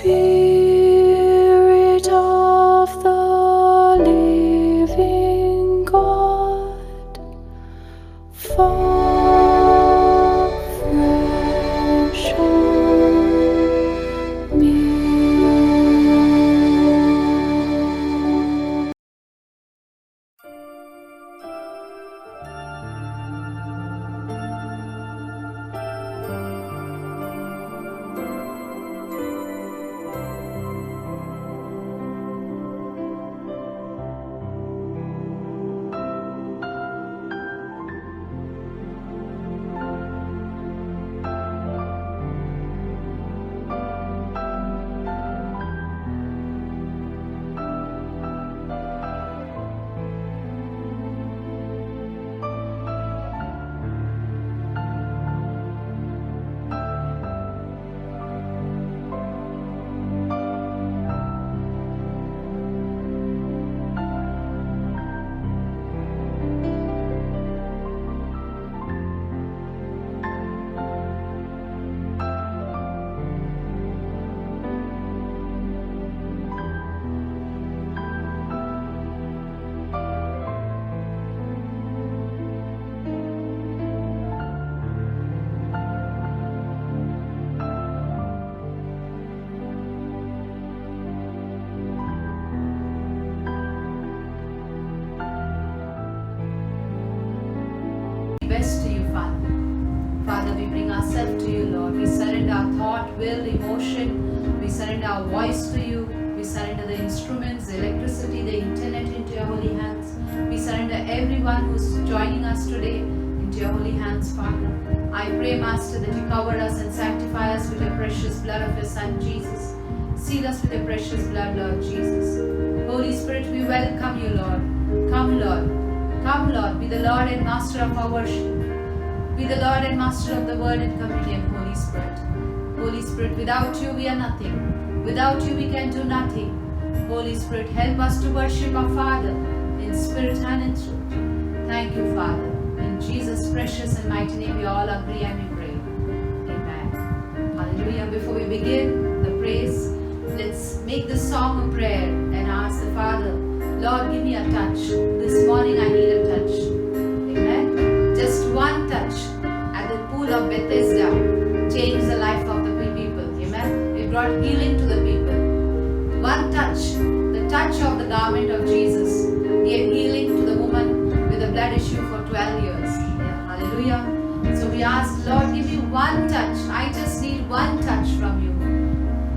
Spirit of the living God, fall fresh on me. Best to you, Father. Father, we bring ourselves to you, Lord. We surrender our thought, will, emotion. We surrender our voice to you. We surrender the instruments, the electricity, the internet into your holy hands. We surrender everyone who's joining us today into your holy hands, Father. I pray, Master, that you cover us and sanctify us with your precious blood of your Son, Jesus. Seal us with your precious blood, Lord Jesus. Holy Spirit, we welcome you, Lord. Come, Lord. Come, Lord, be the Lord and Master of our worship. Be the Lord and Master of the Word and communion, Holy Spirit. Holy Spirit, without you we are nothing. Without you we can do nothing. Holy Spirit, help us to worship our Father in spirit and in truth. Thank you, Father. In Jesus' precious and mighty name we all agree and we pray. Amen. Hallelujah. Before we begin the praise, let's make the song a prayer and ask the Father, Lord, give me a touch. This morning I need a touch. Amen. Just one touch at the pool of Bethesda changed the life of the people. Amen. It brought healing to the people. One touch, the touch of the garment of Jesus, gave healing to the woman with a blood issue for 12 years. Yeah. Hallelujah. So we ask, Lord, give me one touch. I just need one touch from you.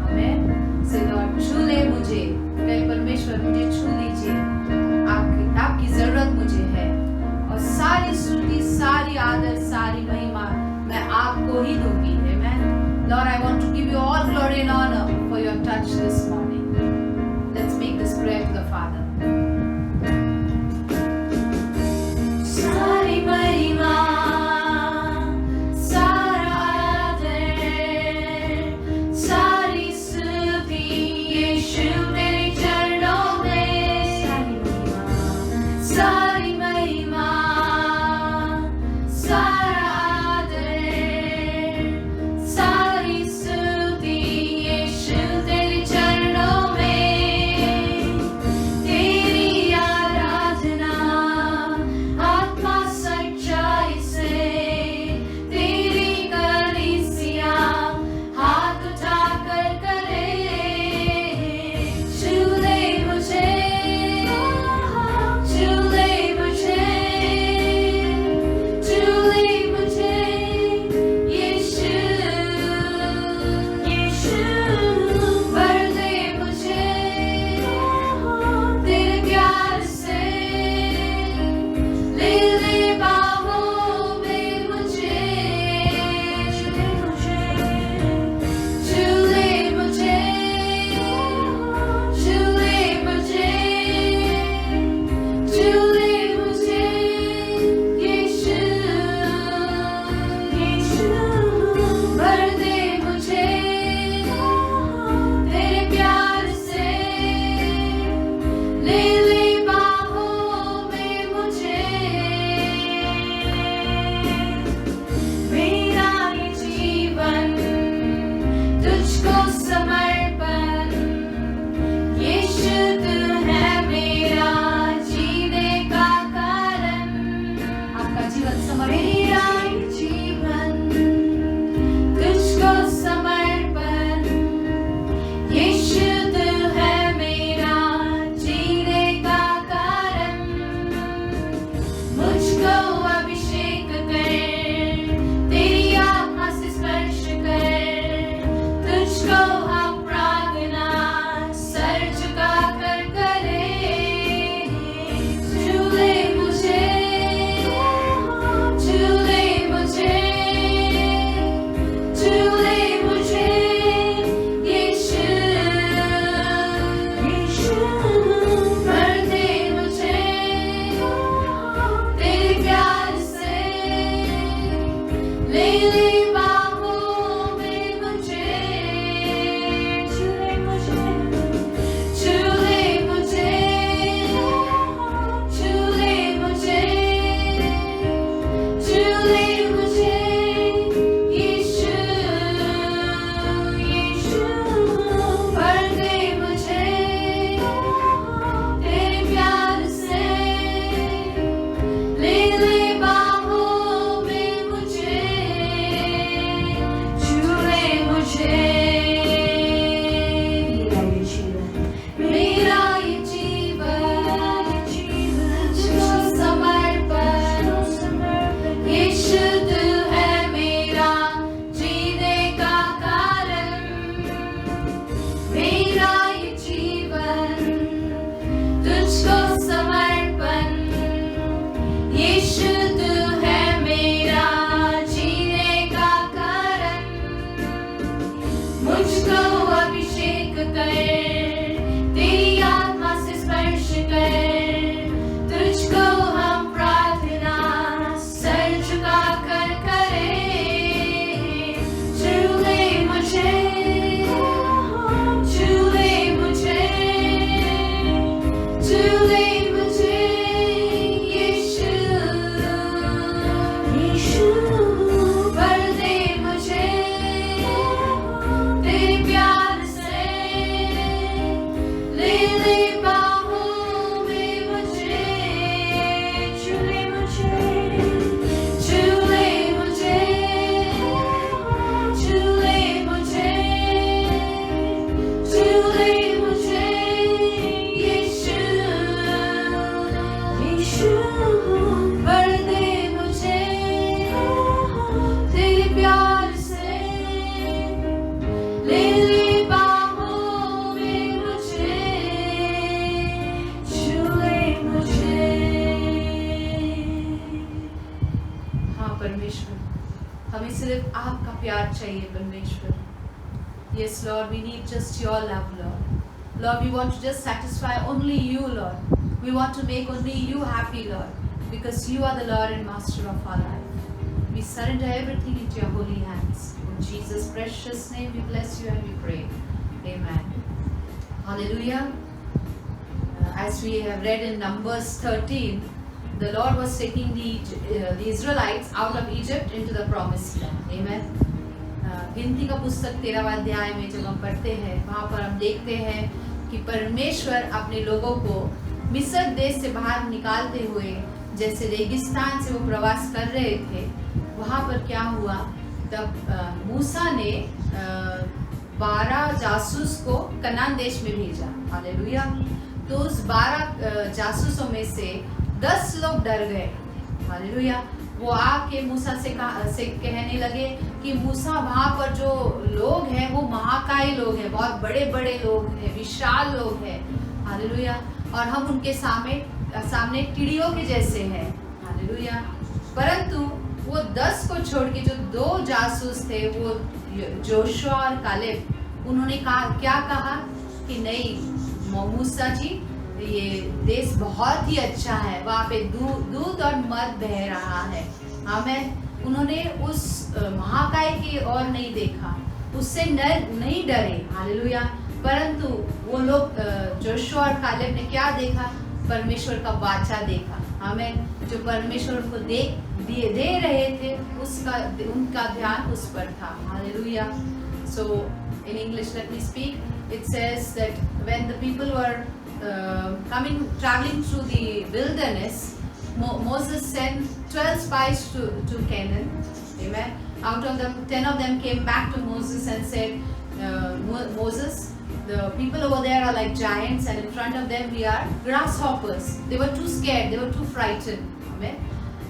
Amen. Say, Lord, छू ले मुझे, कहे परमेश्वर मुझे छू लीजिए, आपकी जरूरत मुझे है, और सारी स्तुति, सारी आदर, सारी महिमा मैं आपको ही दूंगी. Amen. Lord, I want to give you all glory and honor for your touch this morning. Let's make this prayer to the Father. सारी महिमा, सारा आदर, सारी स्तुति यीशु तेरे चरणों में. सारी महिमा, सारा आदर, सारी स्तुति यीशु तेरे चरणों में. तेरे हमें सिर्फ आपका प्यार चाहिए परमेश्वर. Yes, Lord, we need just your love, Lord. Lord, we want to just satisfy only you, Lord. We want to make only you happy, Lord, because you are the Lord and Master of our life. We surrender everything into your holy hands. In Jesus' precious name, we bless you and we pray. Amen. Hallelujah. As we have read in Numbers 13, the Lord was taking the Israelites out of Egypt into the promised land. Amen. गिनती का पुस्तक 13वां अध्याय में जब हम पढ़ते हैं, वहाँ पर हम देखते हैं कि परमेश्वर अपने लोगों को मिस्र देश से बाहर निकालते हुए जैसे रेगिस्तान से वो प्रवास कर रहे थे, वहाँ पर क्या हुआ, तब मूसा ने 12 जासूस को कनान देश में भेजा. हालेलुया. तो उस 12 जासूसों में से 10 लोग डर गए. हालेलुया. वो आके मूसा से कहने लगे कि मूसा, वहाँ पर जो लोग हैं वो महाकाय लोग हैं, बहुत बड़े बड़े लोग हैं, विशाल लोग हैं. हालेलुया. और हम उनके सामने टिड़ियों के जैसे हैं. हालेलुया. परंतु वो 10 को छोड़ के जो 2 जासूस थे, वो जोशुआ और कालेब, उन्होंने क्या कहा कि नहीं मूसा जी, ये देश बहुत ही अच्छा है, वहाँ पे दूध और मध बह रहा है. आमेन. उन्होंने उस महाकाय की ओर नहीं देखा, उससे नहीं डरे. हालेलुया. परंतु वो लोग जोशुआ और कालेब ने क्या देखा, परमेश्वर का वाचा देखा. आमेन. जो परमेश्वर उनको दे रहे थे, उनका ध्यान उस पर था. Hallelujah. So in English, let me speak. It says that when the people were traveling through the wilderness, Moses sent 12 spies to Canaan. Amen. Out of them, 10 of them came back to Moses and said, Moses, the people over there are like giants, and in front of them we are grasshoppers. They were too scared, they were too frightened. Amen.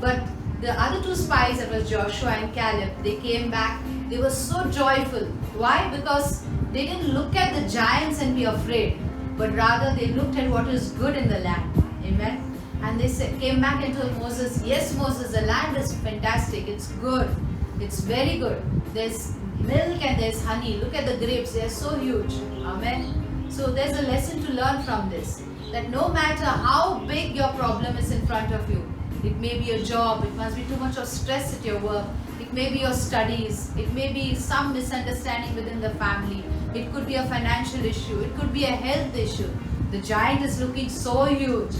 But the other 2 spies, that was Joshua and Caleb, they came back. They were so joyful. Why? Because they didn't look at the giants and be afraid, but rather they looked at what is good in the land. Amen. And they came back and told Moses, yes, Moses, the land is fantastic. It's good. It's very good. There's milk and there's honey. Look at the grapes. They're so huge. Amen. So there's a lesson to learn from this. That no matter how big your problem is in front of you, it may be a job, it must be too much of stress at your work, it may be your studies, it may be some misunderstanding within the family, it could be a financial issue, it could be a health issue. The giant is looking so huge.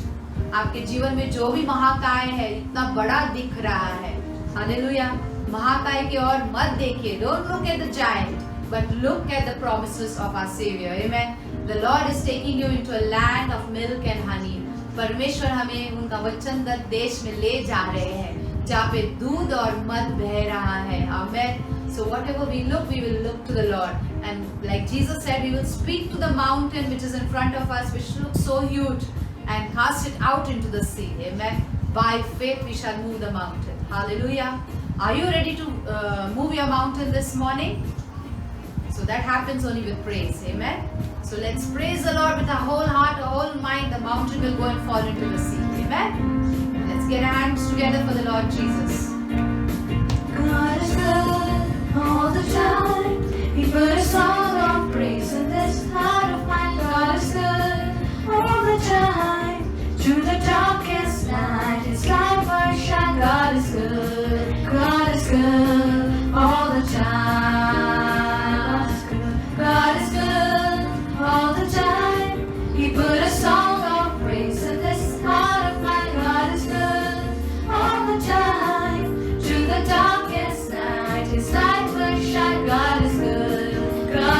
आपके जीवन में जो भी महाकाय है, इतना बड़ा दिख रहा है. हालेलुया. महाकाय की ओर मत देखिए. Don't look at the giant, but look at the promises of our Savior. Amen. The Lord is taking you into a land of milk and honey. परमेश्वर हमें उनका वचनदत्त देश में ले जा रहे हैं, जहाँ पे दूध और मध बह रहा है. Amen. So whatever we will look to the Lord. And like Jesus said, we will speak to the mountain which is in front of us, which looks so huge, and cast it out into the sea. Amen. By faith we shall move the mountain. Hallelujah. Are you ready to move your mountain this morning? So that happens only with praise. Amen. So let's praise the Lord with our whole heart, our whole mind. The mountain will go and fall into the sea. Amen. Let's get our hands together for the Lord Jesus. God is good all the time. He put a song of praise in this heart of mine. God is good all the time. Through the darkest night, His light will shine. God is good. God is good all the time. God is good all the time. He put a song of praise in this heart of mine. God is good all the time. Through the darkest night, His light will shine. God is good. God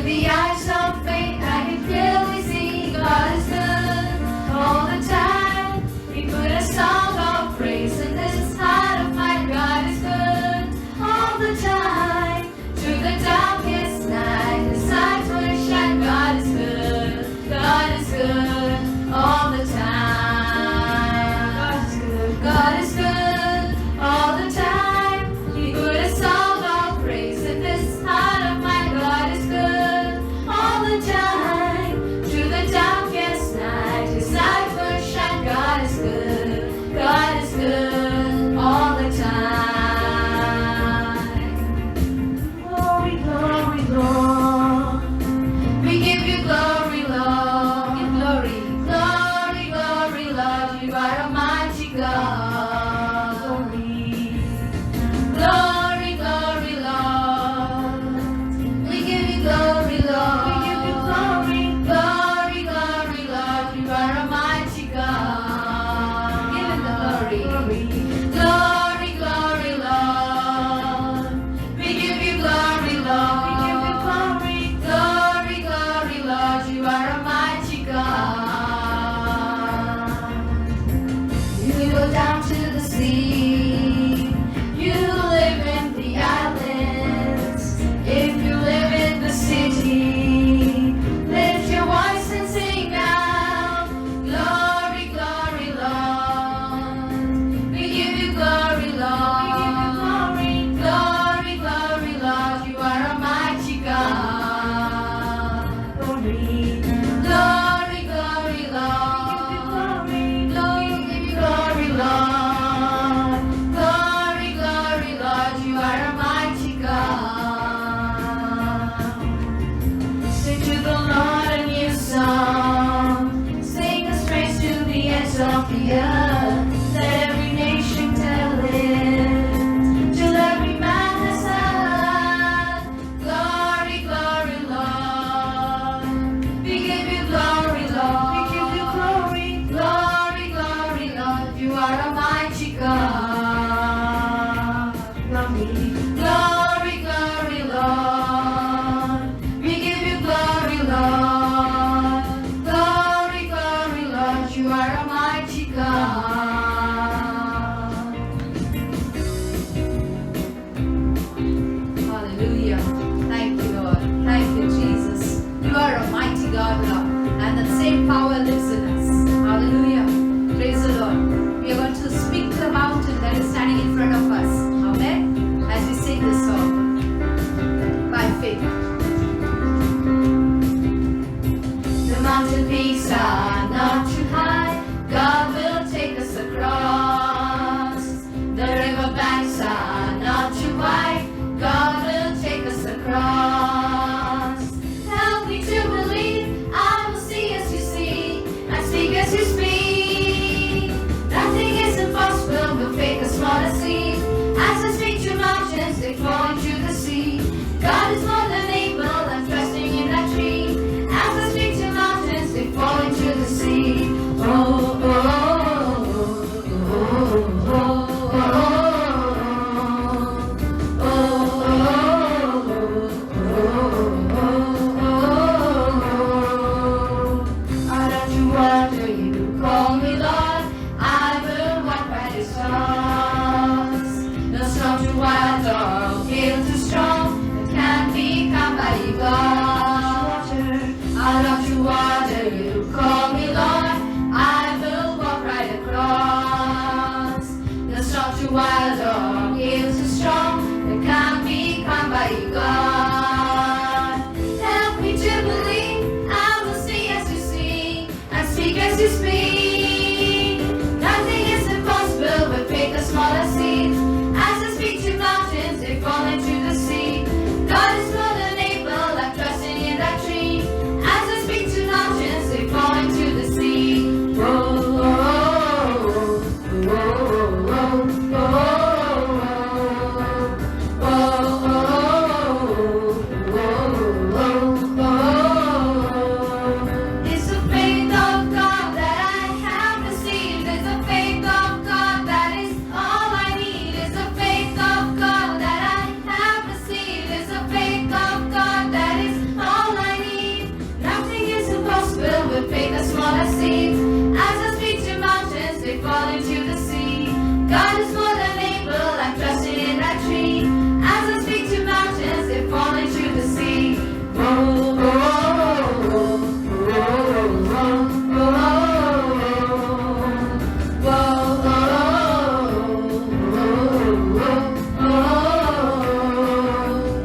the eyes of faith I can clearly see God is good all the time. We put a song of praise in this heart of mine. God is good all the time. Through the darkest night, His eyes will shine. God is good. God is good all the time. God is good. God is good all the time. We put a song of praise in this heart of mine. God is good all the time. Through the darkest night, His eyes will shine. God is good. God is good all the time. Glory, glory, Lord. We give you glory, Lord. Give glory, glory, glory, Lord. You are a mighty God. Glory, glory, Lord. We give you glory, Lord. We give you glory, glory, glory, Lord. You are a mighty God. Give Him the glory. Glory, glory, Lord. We give you glory, Lord. We give you glory, glory, glory, Lord. You are a mighty God. You go down to the sea. You live in the islands. If you live in the city, lift your voice and sing out. Glory, glory, Lord. We give you glory, Lord. We give you glory, glory, glory, Lord. You are a mighty God. Glory, glory, glory, Lord. We give you glory, Lord. Glory, glory, Lord. You are a mighty God. Sing to the Lord a new song. Sing His praise to the ends of the earth. Let every nation tell it. Till every man has heard. Glory, glory, Lord.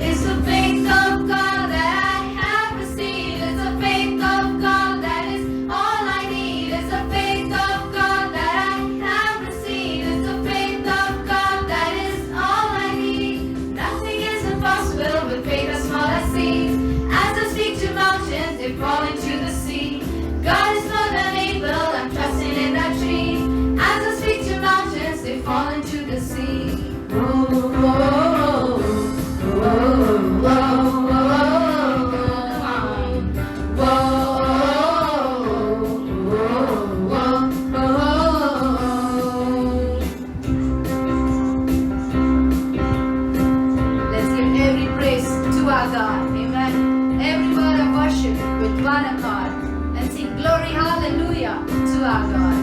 It's the faith of God that I have received. It's the faith of God that is all I need. It's the faith of God that I have received. It's the faith of God that is all I need. Nothing is impossible with faith as small as seeds. As I speak to mountains, they fall into the sea. God is more than able, I'm trusting in that tree. As I speak to mountains, they fall into the sea. Let's give every praise to our God. Amen. Every word of worship with one accord. And sing glory, hallelujah to our God.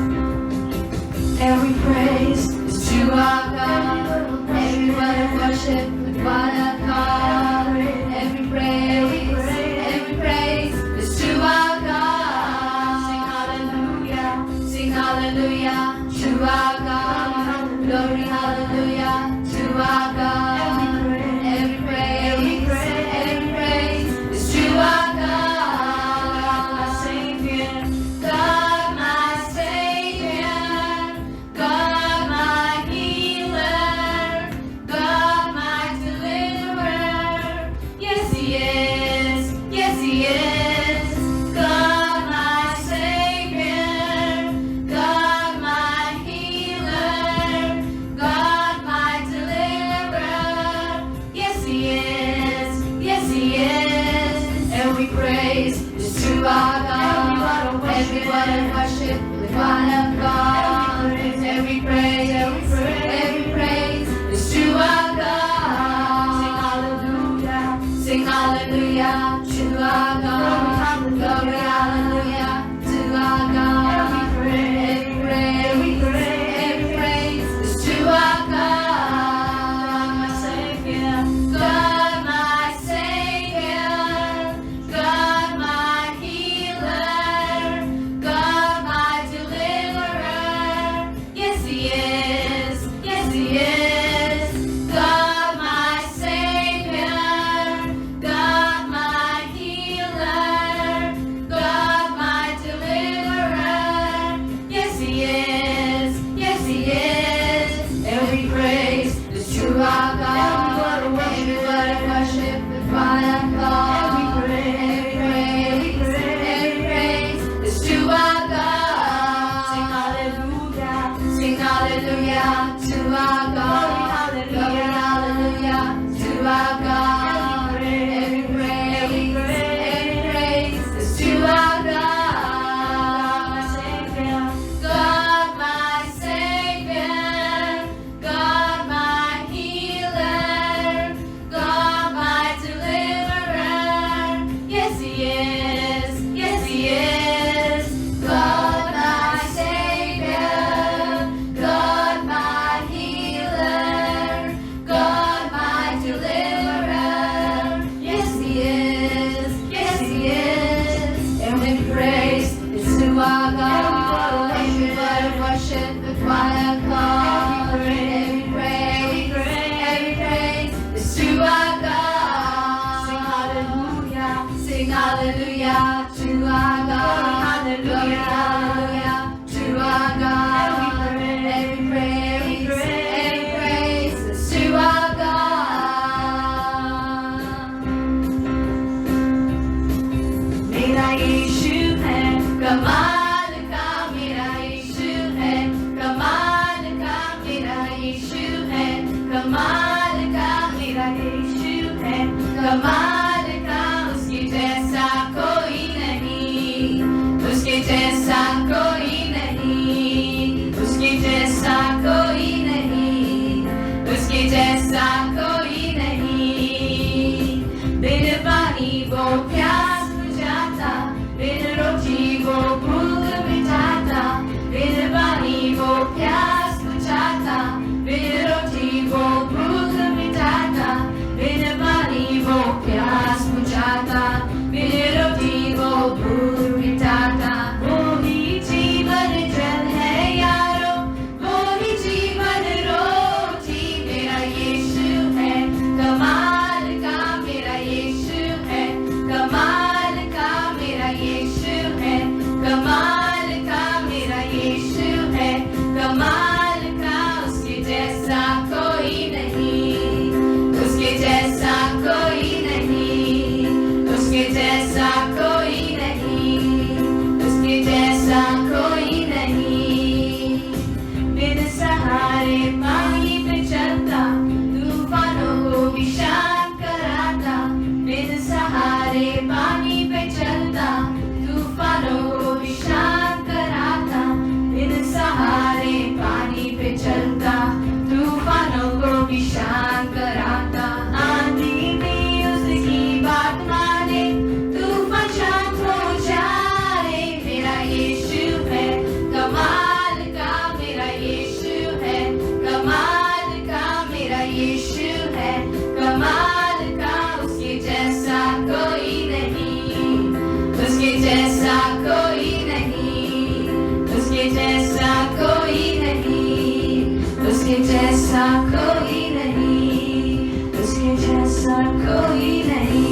Every praise is to our God. Every word of worship with one accord. Every praise is to our God. Sing hallelujah. Sing hallelujah to our God. Glory, hallelujah to our God. Every praise is to our God. My Savior, God, my Savior, God, my healer, God, my deliverer. Yes, He is. Yes, He is. God, my Savior, God, my healer, God, my deliverer. Yes, He is. Yes, He is. Every praise is to our God. Every word of worship with one accord. Every praise is to our God. sing hallelujah. Sing hallelujah to our God. Glory, hallelujah to our God. Every praise is to our God. My Savior, God, my Savior, God, my healer, God, my deliverer. Yes, He is. Yes, He is. God, my Savior, God, my healer, God, my deliverer. Yes, He is. Yes, He is. Every praise is to our God. Every word of worship with one accord. Every praise is to our God. sing hallelujah. Sing hallelujah to our God. Glory, hallelujah to our God. Every praise is to our God. My Savior, God, my Savior, God, my healer, God, my deliverer. Yes, He is. Yes, He is. God, my Savior, God, my healer, God, my deliverer. Yes, He is. Yes, He is. Every praise is to our God. Every word of worship with one accord. Every praise is to our God. sing hallelujah. Sing hallelujah to our God. Glory, hallelujah to our God. Every praise is to our God. मेरा यीशु है, कमाल का मेरा यीशु है, कमाल का मेरा यीशु है, कमाल का मेरा यीशु है, कमाल का उसके जैसा कोई नहीं, उसके जैसा कोई बिन रोटी वो भूख मिटाता, वो ही जीवन जल है यारो, वो ही जीवन रोटी। मेरा यीशु है कमाल का, मेरा यीशु है कमाल का, मेरा यीशु है कमाल का, मेरा यीशु है कमाल का। उसके जैसा कोई नहीं, उसके जैसा कोई नहीं, उसके जैसा कोई नहीं, उसके जैसा कोई नहीं। बिन सहारे पानी पे चलता, तूफानों को भी शांत कराता। बिन सहारे पानी पे चलता, तूफानों को भी शांत कराता। बिन सहारे पानी पे चलता, तूफानों को भी शांत कराता। आंधी भी उसकी बात माने, तूफान शांत हो जाए। मेरा यीशु है कमाल का, मेरा यीशु है कमाल का, मेरा यीशु है कमाल का। उसके जैसा कोई नहीं, उसके जैसा कोई नहीं, उसके जैसा कोई नहीं, उसके जैसा कोई नहीं, उसके जैसा कोई नहीं।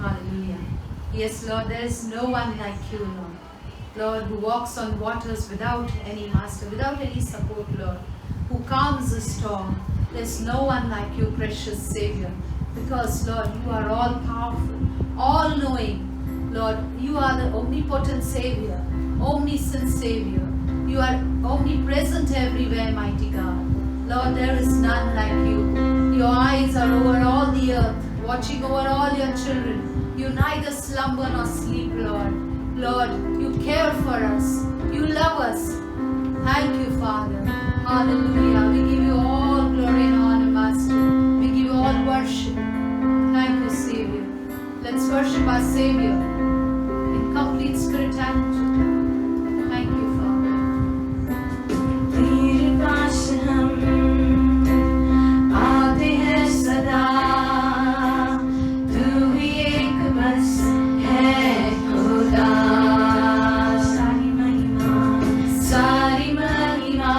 Hallelujah. Yes, Lord, there is no one like you, Lord. Lord, who walks on waters without any master, without any support, Lord, who calms the storm. There's no one like you, precious Savior, because, Lord, you are all powerful, all knowing. Lord, you are the omnipotent Savior, omniscient Savior. You are omnipresent everywhere, mighty God. Lord, there is none like you. Your eyes are over all the earth, watching over all your children. You neither slumber nor sleep, Lord. Lord, you care for us. You love us. Thank you, Father. Hallelujah. We give you all glory and honor, Master. We give you all worship. Thank you, Savior. Let's worship our Savior in complete spirit and truth. Thank you, Father. तेरे पास हम आते हैं सदा, तू ही एक बस है खुदा। सारी महिमा, सारी महिमा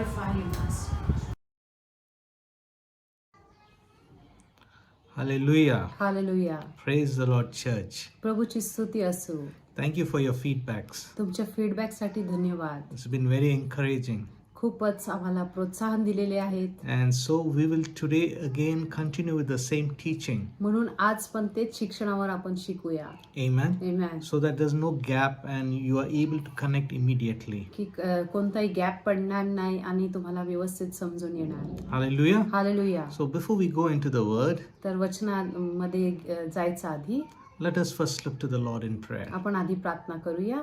glorify you, Master. Hallelujah. Hallelujah. Praise the Lord, church. प्रभूची स्तुती असो. Thank you for your feedbacks. तुमच्या फीडबॅकसाठी धन्यवाद. It's been very encouraging. खूपच आम्हाला प्रोत्साहन दिलेले आहेत. And so we will today again continue with the same teaching. म्हणून आज पण तेच शिक्षणावर आपण शिकूया. Amen. Amen. So that there's no gap and you are able to connect immediately. की कोणताही गॅप पडणार नाही आणि तुम्हाला व्यवस्थित समजून येणार. Hallelujah. Hallelujah. So before we go into the word, तर वचनामध्ये जायचं आधी let us first look to the Lord in prayer. आपण आधी प्रार्थना करूया.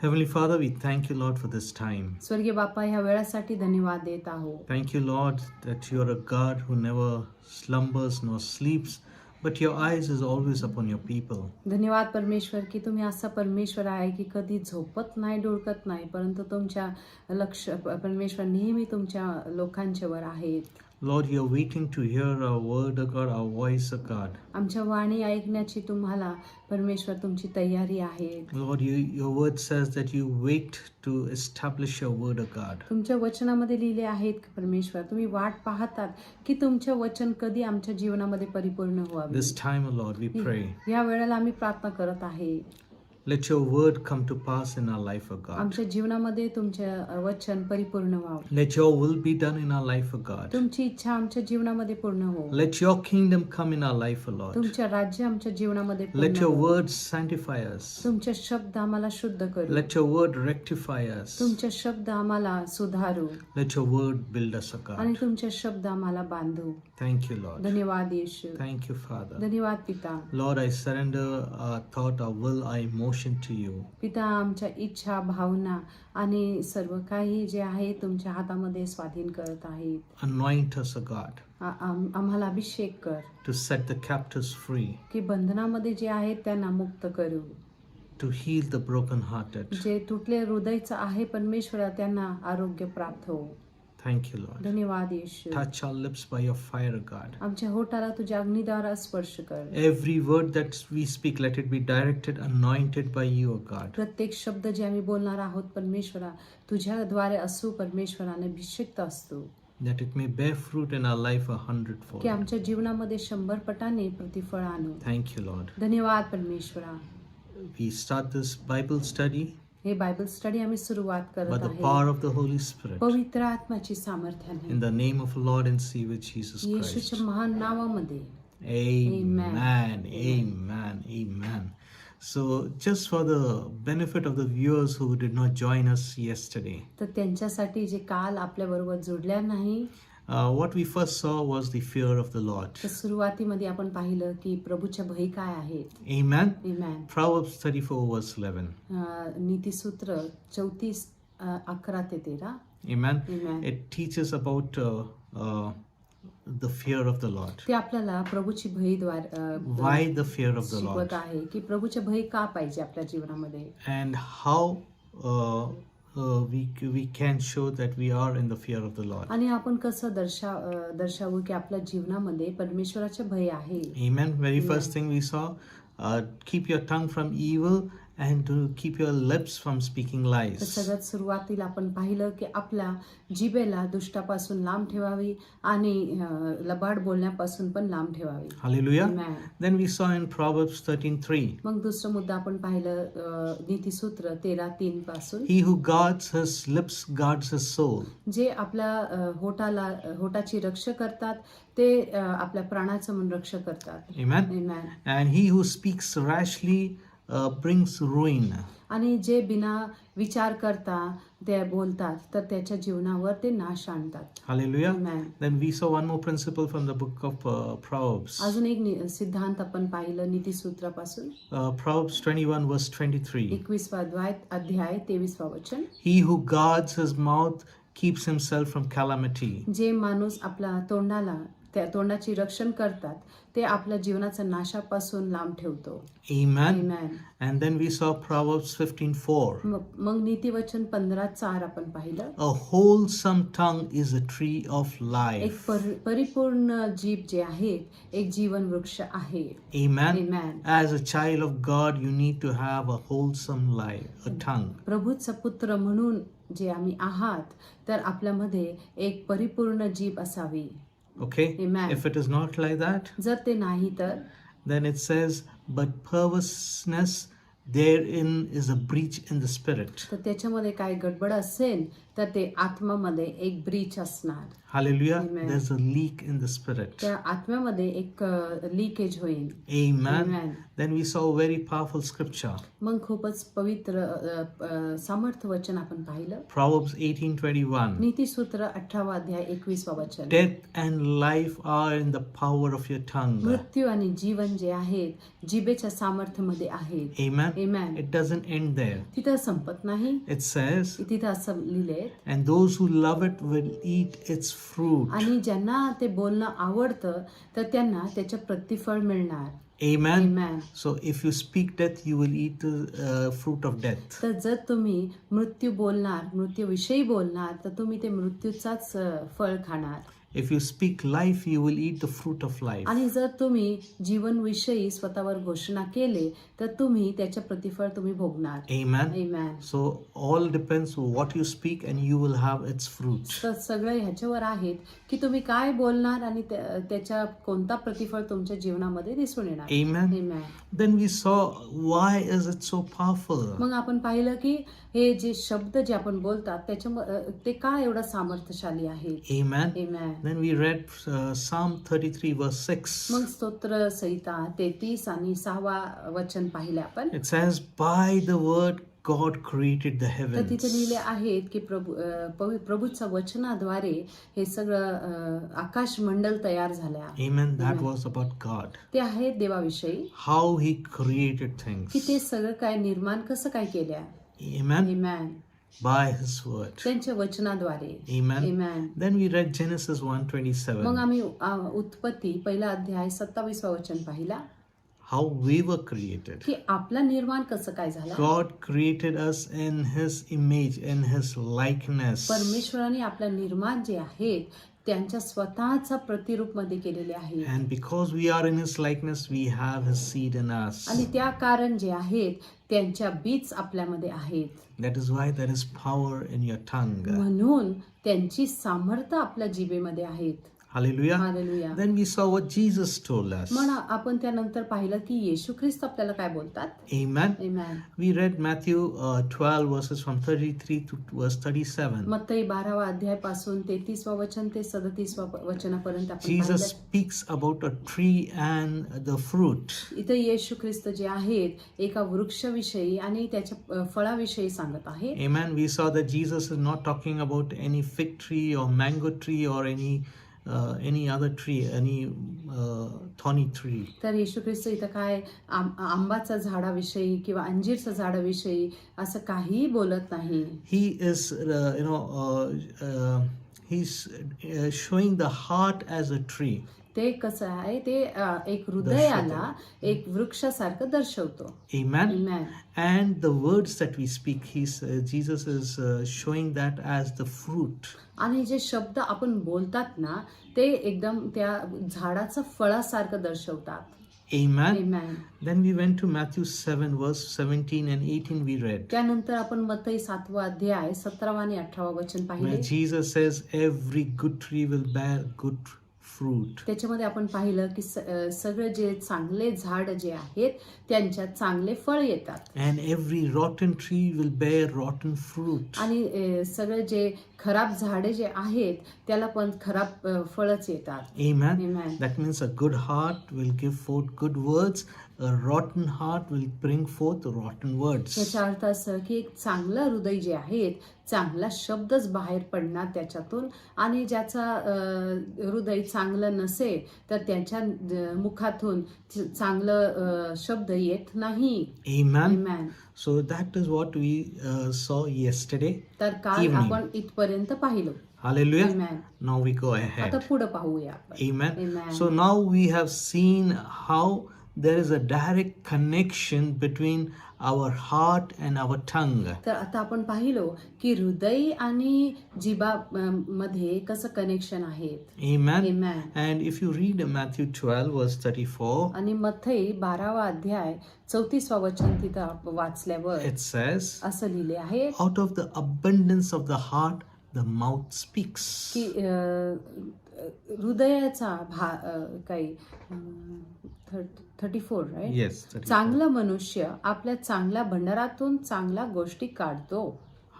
Heavenly Father, we thank you, Lord, for this time. स्वर्गीय बापा, ह्या वेळासाठी धन्यवाद देत आहोत. Thank you, Lord, that you are a God who never slumbers nor sleeps, but your eyes is always upon your people. धन्यवाद परमेश्वर की तुम्ही असा परमेश्वर आहे की कधी झोपत नाही, डुळकत नाही, परंतु तुमच्या लक्ष परमेश्वर नेहमी तुमच्या लोकांच्यावर आहेत. Lord, you're waiting to hear our word, O God, our voice, O God. आमच्या वाणी ऐकण्याची तुम्हाला परमेश्वर तुमची तयारी आहे. Lord, your word says that you wait to establish your word, O God. तुमच्या वचनामध्ये लिहिले आहेत की परमेश्वर तुम्ही वाट पाहतात की तुमचं वचन कधी आमच्या जीवनामध्ये परिपूर्ण व्हावे. This time, O Lord, we pray. या वेळेला आम्ही प्रार्थना करत आहे. Let your word come to pass in our life, O God. आमच्या जीवनामध्ये तुमचे वचन परिपूर्ण व्हावं. Let your will be done in our life, O God. तुमची इच्छा आमच्या जीवनामध्ये पूर्ण हो. Let your kingdom come in our life, O Lord. तुमचे राज्य आमच्या जीवनामध्ये पूर्ण Let your हो. word sanctify us. तुमचे शब्द आम्हाला शुद्ध करू. Let your word rectify us. तुमचे शब्द आम्हाला सुधारू Let your word build us, O आणि God. तुमचे शब्द आम्हाला बांधू. Thank you, Lord. धन्यवाद येशू. Thank you, Father. धन्यवाद पिता. Lord, I surrender our thought, our will, our emotion to you. पिता, आमच्या इच्छा, भावना आणि सर्व काही जे आहे तुमच्या हातामध्ये स्वाधीन करत आहेत. Anoint us, O God, आम्हाला अभिषेक कर to set the captives free, की बंधनामध्ये जे आहेत त्यांना मुक्त करू. to heal the brokenhearted. जे तुटले हृदयचं आहे परमेश्वरा त्यांना आरोग्य प्राप्त हो. Thank you, Lord. धन्यवाद येशू. Touch our lips by your fire, O God. आमच्या होठाला तुझ्या अग्निद्वारा स्पर्श कर. Every word that we speak, let it be directed, anointed by you, O God. प्रत्येक शब्द जे आम्ही बोलणार आहोत परमेश्वरा तुझ्याद्वारे असू, परमेश्वराने अभिषेक्त असतो That it may bear fruit in our life 100-fold. की आमच्या जीवनामध्ये 100 पटाने प्रतिफळ आणू. Thank you, Lord. धन्यवाद परमेश्वरा. We start this Bible study हे बायबल स्टडी आम्ही सुरुवात by करत the आहे power of the Holy Spirit. पवित्र आत्म्याची सामर्थ्याने In the name of Lord and Savior Jesus Christ. येशूच्या महान नावामध्ये. Amen. Amen. Amen. So, just for the benefit of the viewers who did not join us yesterday, तर त्यांच्यासाठी जे काल आपल्या बरोबर जोडल्या नाही, what we first saw was the fear of the Lord. तर सुरुवातीमध्ये आपण पाहिलं की प्रभूच्या भय काय आहे. Amen. Amen. Proverbs 34 verse 11. नीतिसूत्र 34 11 ते 13. Amen. Amen. It teaches about the fear of the Lord. ते आपल्याला प्रभूची भयद्वारे Why the fear of the शिकवत Lord? आहे की प्रभूचे भय का पाहिजे आपल्या जीवनामध्ये And how we can show that we are in the fear of the Lord. आणि आपण कसं दर्शावू की आपल्या जीवनामध्ये परमेश्वराचे भय आहे. Amen. Very first thing we saw, keep your tongue from evil and to keep your lips from speaking तर lies. सगळ्यात सुरुवातीला आपण पाहिलं की आपल्या जिभेला दुष्टापासून लांब ठेवावी आणि लबाड बोलण्यापासून पण लांब ठेवावी. Hallelujah. Amen. Then we saw in Proverbs 13:3, मग दुसरा मुद्दा आपण पाहिलं नीतिसूत्र 13:3 पासून, he who guards his lips guards his soul. जे आपल्या होटाची रक्षा करतात ते आपल्या प्राणाचं मन रक्षा करतात. Amen. Amen. And he who speaks rashly brings ruin. आणि जे बिना विचार करता ते बोलतात तर त्याच्या जीवनावर ते नाश आणतात. Hallelujah. Amen. Then we saw one more principle from the book of Proverbs. अजून एक सिद्धांत आपण पाहिलं नीतिसूत्रापासून. Proverbs 21 verse 23. 21वा अध्याय 23वा वचन. He who guards his mouth keeps himself from calamity. जे माणूस आपला तोंडाला त्या तोंडाची रक्षण करतात ते आपल्या जीवनाचं नाशापासून लांब ठेवतो. Amen. Amen. And then we saw Proverbs 15:4. मग नीतिवचन 15:4 आपण पाहिलं. A wholesome tongue is a tree of एक life. परिपूर्ण जीभ जे आहे एक जीवन वृक्ष आहे. Amen. Amen. As a child of God, you need to have a wholesome life, a tongue. प्रभूचा पुत्र म्हणून जे आम्ही आहात तर आपल्यामध्ये एक परिपूर्ण जीभ असावी. Okay? Amen. If it is not like that, जर ते नाही तर then it says, but perverseness therein is a breach in the spirit. तर त्याच्यामध्ये काय गडबड असेल तर ते आत्मामध्ये एक ब्रीच असणार. Hallelujah. Amen. There's a leak in the spirit. त्या आत्म्यामध्ये एक लिकेज होईल. Amen. Amen. Then we saw a very powerful scripture. मग खूपच पवित्र सामर्थ्य वचन आपण पाहिलं. Proverbs 18:21. नीतिसूत्र 18 अध्याय 21 वचन. Death and life are in the power of your tongue. मृत्यू आणि जीवन जे आहेत जिभेच्या सामर्थ्यामध्ये आहेत. Amen. Amen. It doesn't end there. तिथं संपत नाही. It says, तिथं असं लिहिलंय. and those who love it will eat its fruit. आणि ज्यांना ते बोलणं आवडतं तर त्यांना त्याचं प्रतिफळ मिळणार. Amen. Amen. So if you speak death, you will eat the fruit of death. तर जर तुम्ही मृत्यूविषयी बोलणार तर तुम्ही ते मृत्यूचाच फळ खाणार. If you speak life, you will eat the fruit of life. आणि जर तुम्ही जीवनविषयी स्वतःवर घोषणा केले तर तुम्ही त्याचे प्रतिफळ तुम्ही भोगणार. Amen. Amen. So all depends what you speak and you will have its fruit. तर सगळं ह्याच्यावर आहेत की तुम्ही काय बोलणार आणि त्याच्या कोणता प्रतिफळ तुमच्या जीवनामध्ये दिसून येणार. Amen. Amen. Then we saw why is it so powerful? मग आपण पाहिलं की हे जे शब्द जे आपण बोलतात त्याच्या ते का एवढं सामर्थ्यशाली आहेत. Amen. Amen. Then we read Psalm 33 verse 6. मग स्तोत्र संहिता 33 आणि 6 वचन पाहिले आपण. It says, by the word God created the तर तिथे heavens. लिहिले आहेत की प्रभूच्या वचनाद्वारे हे सगळं आकाश मंडल तयार झाल्या. Amen. That was about God. ते आहेत देवाविषयी How he created की things. ते सगळं काय निर्माण कसं काय केल्या. Amen. Amen. By his word. त्यांच्या वचनाद्वारे. Amen. Amen. Then we read Genesis मग 1:27. आम्ही उत्पत्ती 1 अध्याय 27 वचन पाहिला How we were created. की आपला निर्माण कसं काय झाला. God created us in his image, in his likeness. परमेश्वराने आपल्या निर्माण जे आहेत त्यांच्या स्वतःचा प्रतिरूप मध्ये केलेले आहे. And because we are in his likeness, we have his seed in us. आणि त्या कारण जे आहेत त्यांच्या बीज आपल्यामध्ये आहेत. That is why there is power in your tongue. म्हणून त्यांची सामर्थ्य आपल्या जिभेमध्ये आहेत. Hallelujah. Hallelujah. Then we saw what Jesus told us. म्हणा आपण त्यानंतर पाहिलं की येशू ख्रिस्त आपल्याला काय बोलतात. Amen. Amen. We read Matthew 12 verses from 33 to verse 37. मत्तई 12 अध्याय पासून 33 वचन ते 37 वचनापर्यंत आपण Jesus पाहिलं. speaks about a tree and the fruit. इथे येशू ख्रिस्त जे आहेत एका वृक्षाविषयी आणि त्याच्या फळाविषयी सांगत आहे. Amen. We saw that Jesus is not talking about any fig tree or mango tree or any other tree, any thorny tree. तर येशू ख्रिस्त इथं काय आंबाच्या झाडाविषयी किंवा अंजीरच्या झाडाविषयी असं काहीही बोलत नाही. He is, he's showing the heart as a tree. ते कसं आहे ते एक हृदयाला एक वृक्षासारखं दर्शवतो. Amen. Amen. And the words that we speak, Jesus is showing that as the fruit. आणि जे शब्द आपण बोलतात ना ते एकदम त्या झाडाचं फळासारखं दर्शवतात. Amen. Amen. Then we went to Matthew 7 verse 17 and 18 we read. त्यानंतर आपण मत्तई 7 अध्याय 17 आणि 18 वचन Where पाहिले. Jesus says every good tree will bear good fruit. त्याच्यामध्ये आपण पाहिलं की सगळे जे चांगले झाड जे आहेत त्यांच्यात चांगले फळ येतात. And every rotten tree will bear rotten fruit. आणि सगळे जे खराब झाडे जे आहेत त्याला पण खराब फळच येतात. Amen. Amen. That means a good heart will give forth good words. A rotten heart will bring forth rotten words. याचा अर्थ असं की एक चांगलं हृदय जे आहेत चांगला शब्दच बाहेर पडणार त्याच्यातून आणि ज्याचा हृदय चांगलं नसेल तर त्यांच्या मुखातून चांगलं शब्द येत नाही. Amen. Amen. So that is what we saw yesterday तर काल evening. आपण इथपर्यंत पाहिलो. Hallelujah. Amen. Now we go आता ahead. पुढे पाहूया आपण. Amen. Amen. So now we have seen how there is a direct connection between our heart and our tongue. तर आता आपण पाहिलो की हृदय आणि जिभा मध्ये कसं कनेक्शन आहे. Amen. Amen. And if you read Matthew 12 verse 34, आणि मत्थई 12वा अध्याय 34वा वचन तिथं आपण वाचल्यावर it says, असं लिहिले आहे out of the abundance of the heart, the mouth speaks. की हृदयाचा काही 34 राईट. Yes. 34. चांगला मनुष्य आपल्या चांगल्या भंडारातून चांगल्या गोष्टी काढतो.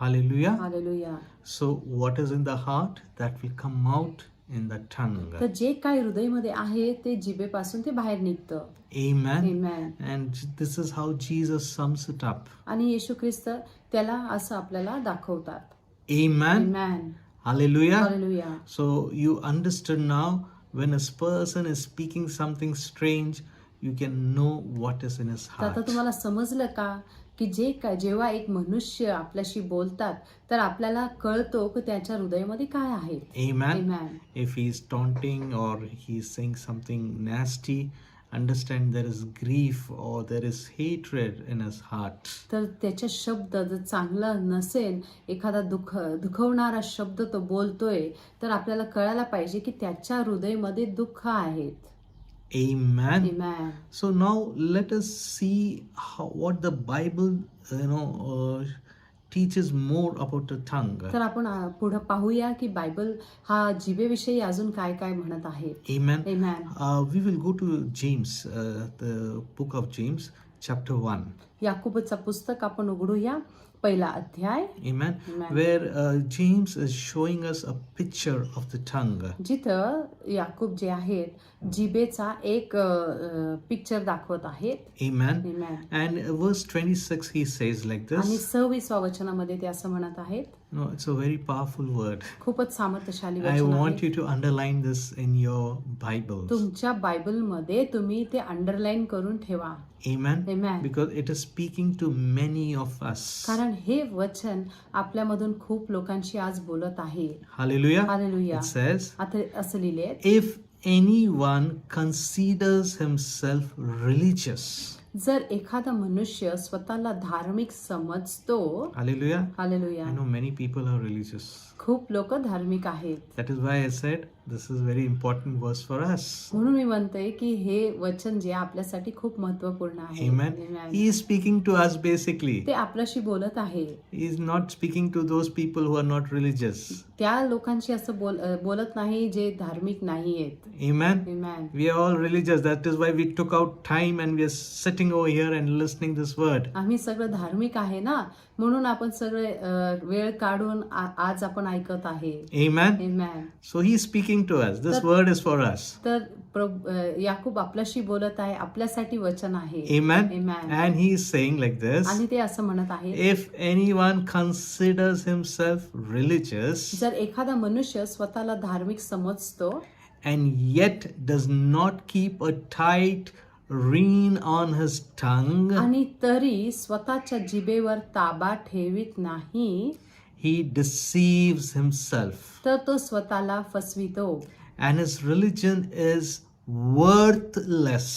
Hallelujah. Hallelujah. So what is in the heart that will come out in the tongue. तर जे काय हृदयमध्ये आहे ते जिभेपासून ते बाहेर निघतं. Amen. Amen. And this is how Jesus sums it up. आणि येशू ख्रिस्त त्याला असं आपल्याला दाखवतात. Amen. Amen. Hallelujah. Hallelujah. So you understood now when a person is speaking something strange, you can know what is in his तर आता heart. तुम्हाला समजलं का की जेव्हा एक मनुष्य आपल्याशी बोलतात तर आपल्याला कळतो की त्याच्या हृदयामध्ये काय आहे. Amen. Amen. If he is taunting or he is saying something nasty, understand there is grief or there is hatred in his heart. तर त्याचे शब्द जर चांगला नसेल, एखादा दुखवणारा शब्द तो बोलतोय, तर आपल्याला कळायला पाहिजे की त्याच्या हृदयामध्ये दुःख आहेत. Amen. Amen. So now let us see what the Bible teaches more about the tongue. तर आपण पुढे पाहूया की बायबल हा जिभेविषयी अजून काय काय म्हणत आहे. Amen. Amen. We will go to James, the book of James, chapter 1. याकूबचं पुस्तक आपण उघडूया, पहिला अध्याय. Amen. Amen. Where James is showing us a picture of the tongue. जिथं याकूब जे आहेत जिभेचा एक पिक्चर दाखवत आहेत. Amen. Amen. And verse 26 he says like आणि this. 26व्या वचनामध्ये ते असं म्हणत आहेत. No, it's a very powerful word. खूपच सामर्थ्यशाली I वचन want आहे. you to underline this in your Bibles. तुमच्या बायबलमध्ये तुम्ही ते अंडरलाईन करून ठेवा. Amen. Amen. Because it is speaking to many of us. कारण हे वचन आपल्यामधून खूप लोकांशी आज बोलत आहे. Hallelujah. हालेलुया. It says, आता असं लिहिले, if anyone considers himself religious. जर एखादा मनुष्य स्वतःला धार्मिक समजतो. Hallelujah. Hallelujah. I know many people are religious. खूप लोक धार्मिक आहेत. That is why I said this is very important verse for us. म्हणून मी म्हणते की हे वचन जे आपल्यासाठी खूप महत्वपूर्ण आहे. Amen. Amen. He is speaking to us basically. ते आपल्याशी बोलत आहे. He is not speaking to those people who are not religious. त्या लोकांशी असं बोलत नाही जे धार्मिक नाही आहेत. Amen. Amen. We are all religious. That is why we took out time and we are sitting over here and listening this word. आम्ही सगळं धार्मिक आहे ना, म्हणून आपण सगळे वेळ काढून आज आपण ऐकत आहे. Amen. Amen. So he is speaking to us. This word is for us. तर याकूब आपल्याशी बोलत आहे, आपल्यासाठी वचन आहे. Amen. Amen. And he is saying like this. आणि ते असं म्हणत आहे, If anyone considers himself religious जर एखादा मनुष्य स्वतःला धार्मिक समजतो and yet does not keep a tight rein on his tongue, आणि तरी स्वतःच्या जिभेवर ताबा ठेवीत नाही, he deceives himself तर तो स्वतःला फसवितो. and his religion is worthless.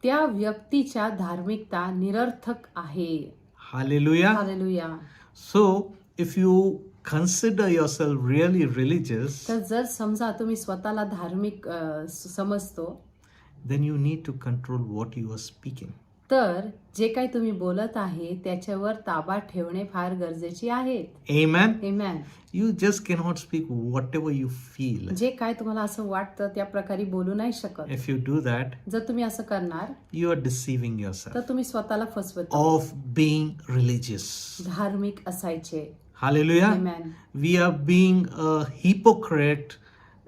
त्या व्यक्तीच्या धार्मिकता निरर्थक आहे. Hallelujah. Hallelujah. So if you consider yourself really religious, तर जर समजा तुम्ही स्वतःला धार्मिक समजतो, then you need to control what you are speaking. तर जे काही तुम्ही बोलत आहे त्याच्यावर ताबा ठेवणे फार गरजेचे आहे. Amen. Amen. You just cannot speak whatever you feel. जे काय तुम्हाला असं वाटतं त्या प्रकारे बोलू नाही शकत. If you do that, जर तुम्ही असं करणार you are deceiving yourself तर तुम्ही स्वतःला फसवतो. of being religious. धार्मिक असायचे. Hallelujah. Amen. We are being a hypocrite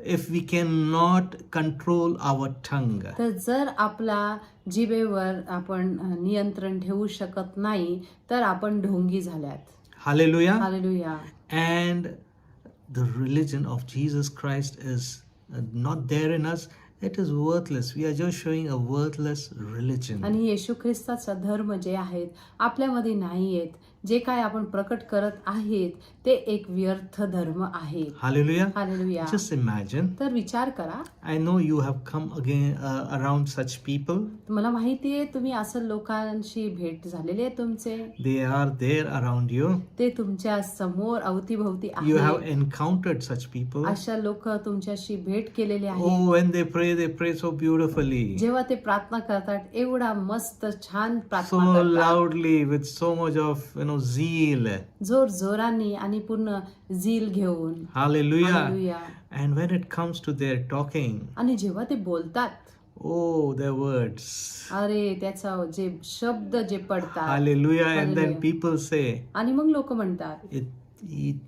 if we cannot control our tongue. तर जर आपला जिभेवर आपण नियंत्रण ठेवू शकत नाही तर आपण ढोंगी झाल्यात. Hallelujah. Hallelujah. And the religion of Jesus Christ is not there in us. It is worthless. We are just showing a worthless religion. आणि येशू ख्रिस्ताचा धर्म जे आहेत आपल्यामध्ये नाही आहेत, जे काय आपण प्रकट करत आहेत ते एक व्यर्थ धर्म आहे. Hallelujah. हालेलुया. Just imagine. तर विचार करा, I know you have come again around such people. मला माहिती आहे तुम्ही असं लोकांशी भेट झालेली आहे तुमचे, They are there around you. ते तुमच्या समोर अवतीभोवती You have आहेत. encountered such people. अशा लोक तुमच्याशी भेट केलेले आहेत. Oh, when they pray so beautifully, जेव्हा ते प्रार्थना करतात एवढा मस्त छान so प्रार्थना करतात, loudly, with so much of zeal. जोर जोराने आणि पूर्ण झील घेऊन. Hallelujah. Hallelujah. And when it comes to their talking, आणि जेव्हा ते बोलतात, oh, their words. अरे त्याचा जे शब्द जे पडतात, Hallelujah. And then Hallelujah. people say, आणि मग लोक म्हणतात,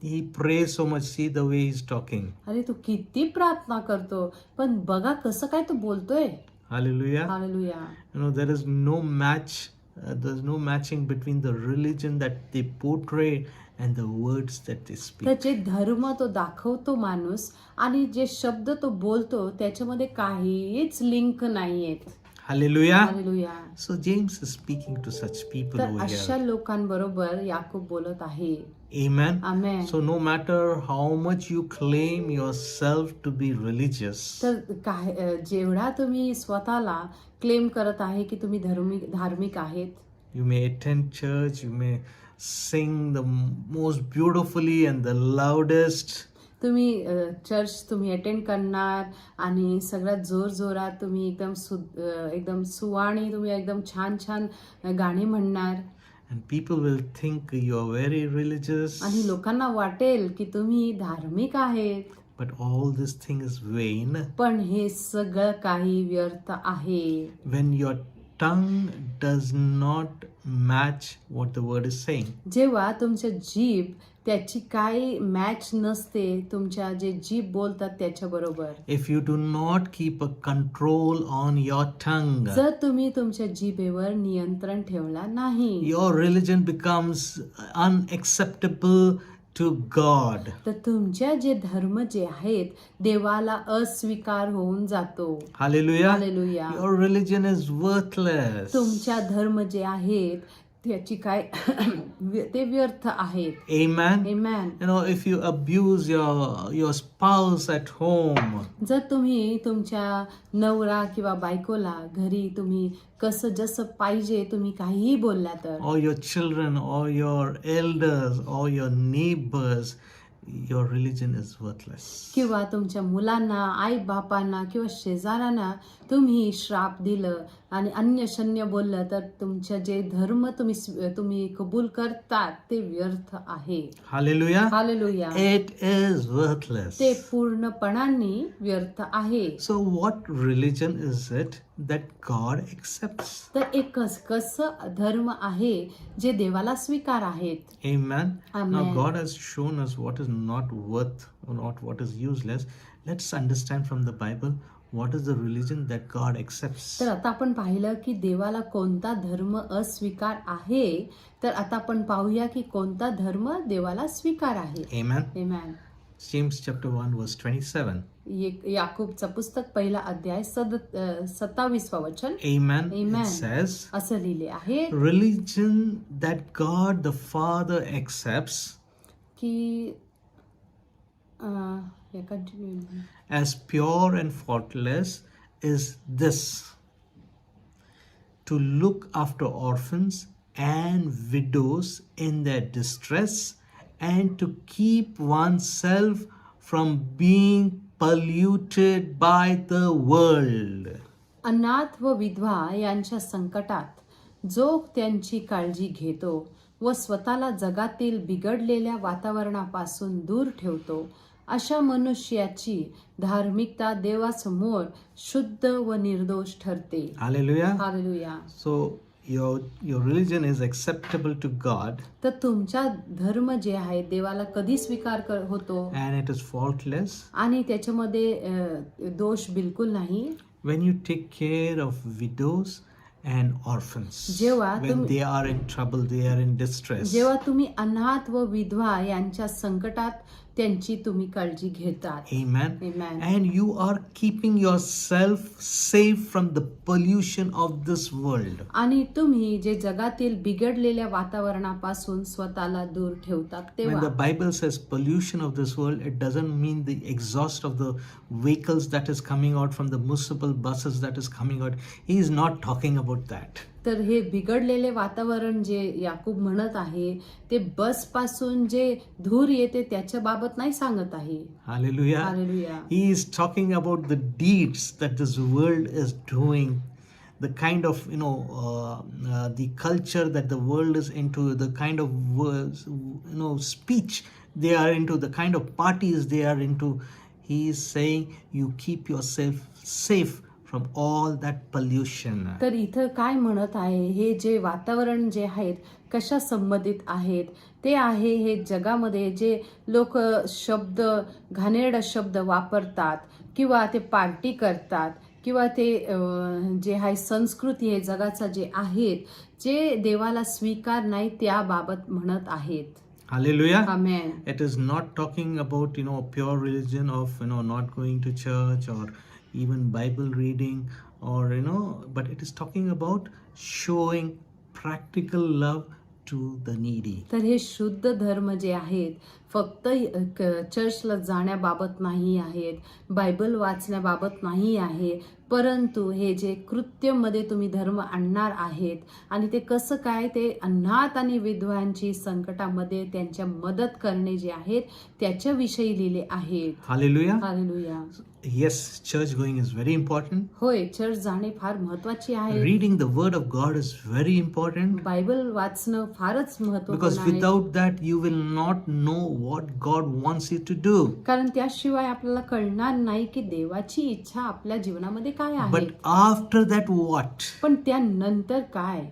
he prays so much. See the way he's talking. अरे तू किती प्रार्थना करतो पण बघा कसं काय तू बोलतोय. Hallelujah. Hallelujah. There is no match. There's no matching between the religion that they portray and the words that they तर speak. जे धर्म तो दाखवतो माणूस आणि जे शब्द तो बोलतो त्याच्यामध्ये काहीच लिंक नाहीयेत. Hallelujah. Hallelujah. So James is speaking to such people तर over अशा here. लोकांबरोबर याकूब बोलत आहे. Amen. Amen. So no matter how much you claim yourself to be religious, तर काय जेवढा तुम्ही स्वतःला क्लेम करत आहे की तुम्ही धार्मिक आहेत, you may attend church, you may sing the most beautifully and the loudest, तुम्ही चर्च तुम्ही अटेंड करणार आणि सगळ्यात जोर जोरात तुम्ही एकदम सुवाणी तुम्ही एकदम छान छान गाणी म्हणणार and people will think you are very religious, आणि लोकांना वाटेल की तुम्ही धार्मिक आहेत, but all this thing is vain पण हे सगळं काही व्यर्थ आहे. when your tongue does not match what the word is saying. जेव्हा तुमच्या जीभ त्याची काही मॅच नसते तुमच्या जे जीभ बोलतात त्याच्या बरोबर. If you do not keep a control on your tongue, जर तुम्ही तुमच्या जीभेवर नियंत्रण ठेवला नाही, your religion becomes unacceptable to God. तर तुमच्या जे धर्म जे आहेत देवाला अस्वीकार होऊन जातो. Hallelujah. Hallelujah. Your religion is worthless. तुमच्या धर्म जे आहेत त्याची काय ते व्यर्थ आहेत. Amen. Amen. If you abuse your spouse at home, जर तुम्ही तुमच्या नवरा किंवा बायकोला घरी तुम्ही कसं जसं पाहिजे तुम्ही काहीही बोलला तर, or your children, or your elders, or your neighbors, your religion is worthless. किंवा तुमच्या मुलांना आई बापांना किंवा शेजाऱ्यांना तुम्ही श्राप दिलं आणि अन्य शून्य बोललं तर तुमच्या जे धर्म तुम्ही कबूल करतात ते व्यर्थ आहे. Hallelujah. Hallelujah. It is worthless. ते पूर्णपणाने व्यर्थ आहे. So what religion is it that God accepts? तर एक कसं धर्म आहे जे देवाला स्वीकार आहेत. Amen. Now Amen. God has shown us what is not worth or not what is useless. Let's understand from the Bible what is the religion that God accepts. तर आता आपण पाहिलं की देवाला कोणता धर्म अस्वीकार आहे, तर आता आपण पाहूया की कोणता धर्म देवाला स्वीकार आहे. Amen. आमेन. James chapter 1 verse 27. याकूबचा पुस्तक पहिला अध्याय 27 वचन. Amen. Amen. It says, असं लिहिले आहे religion that God the Father accepts की continue as pure and faultless is this: to look after orphans and widows in their distress, and to keep oneself from being polluted by the world. अनाथ व विधवा यांच्या संकटात जो त्यांची काळजी घेतो व स्वतःला जगातील बिघडलेल्या वातावरणापासून दूर ठेवतो, अशा मनुष्याची धार्मिकता देवासमोर शुद्ध व निर्दोष ठरते. Hallelujah. Hallelujah. So your religion is acceptable to God, तर तुमचा धर्म जे आहे देवाला कधी स्वीकार होतो and it is faultless आणि त्याच्यामध्ये दोष बिलकुल नाही when you take care of widows and orphans. जेव्हा When they are in trouble, they are in distress. जेव्हा तुम्ही अनाथ व विधवा यांच्या संकटात त्यांची तुम्ही काळजी घेतात. Amen. Amen. And you are keeping yourself safe from the pollution of this world. आणि तुम्ही जे जगातील बिघडलेल्या वातावरणापासून स्वतःला दूर ठेवतात When तेव्हा the Bible says pollution of this world, it doesn't mean the exhaust of the vehicles that is coming out from the municipal buses that is coming out. He is not talking about that. तर हे बिघडलेले वातावरण जे याकूब म्हणत आहे ते बस पासून जे धूर येते त्याच्या बाबत नाही सांगत आहे. Hallelujah. Hallelujah. He is talking about the deeds that this world is doing, the kind of, the culture that the world is into, the kind of words, speech they are into, the kind of parties they are into. He is saying you keep yourself safe from all that pollution. तर इथं काय म्हणत आहे, हे जे वातावरण जे आहेत कशा संबंधित आहेत ते आहे हे जगामध्ये जे लोक शब्द घाणेरडा शब्द वापरतात किंवा ते पार्टी करतात किंवा ते जे आहे संस्कृती हे जगाचा जे आहेत जे देवाला स्वीकार नाही त्याबाबत म्हणत आहेत. Hallelujah. Amen. It is not talking about, pure religion of, not going to church or even Bible reading or, but it is talking about showing practical love to the needy. तर हे शुद्ध धर्म जे आहेत फक्त चर्चला जाण्याबाबत नाही आहेत, बायबल वाचण्याबाबत नाही आहे, परंतु हे जे कृत्यमध्ये तुम्ही धर्म आणणार आहेत आणि ते कसं काय ते अनाथ आणि विधवांची संकटामध्ये त्यांच्या मदत करणे जे आहेत त्याच्याविषयी लिहिले आहेत. Hallelujah. Hallelujah. Yes, church going is very important. होय, चर्च जाणे फार महत्वाचे आहे. Reading the word of God is very important. Bible वाचणं फारच Because महत्त्वपूर्ण आहे. without that you will not know what God wants you to do. कारण त्याशिवाय आपल्याला कळणार नाही की देवाची इच्छा आपल्या जीवनामध्ये काय आहे. But after that what? पण त्यानंतर काय?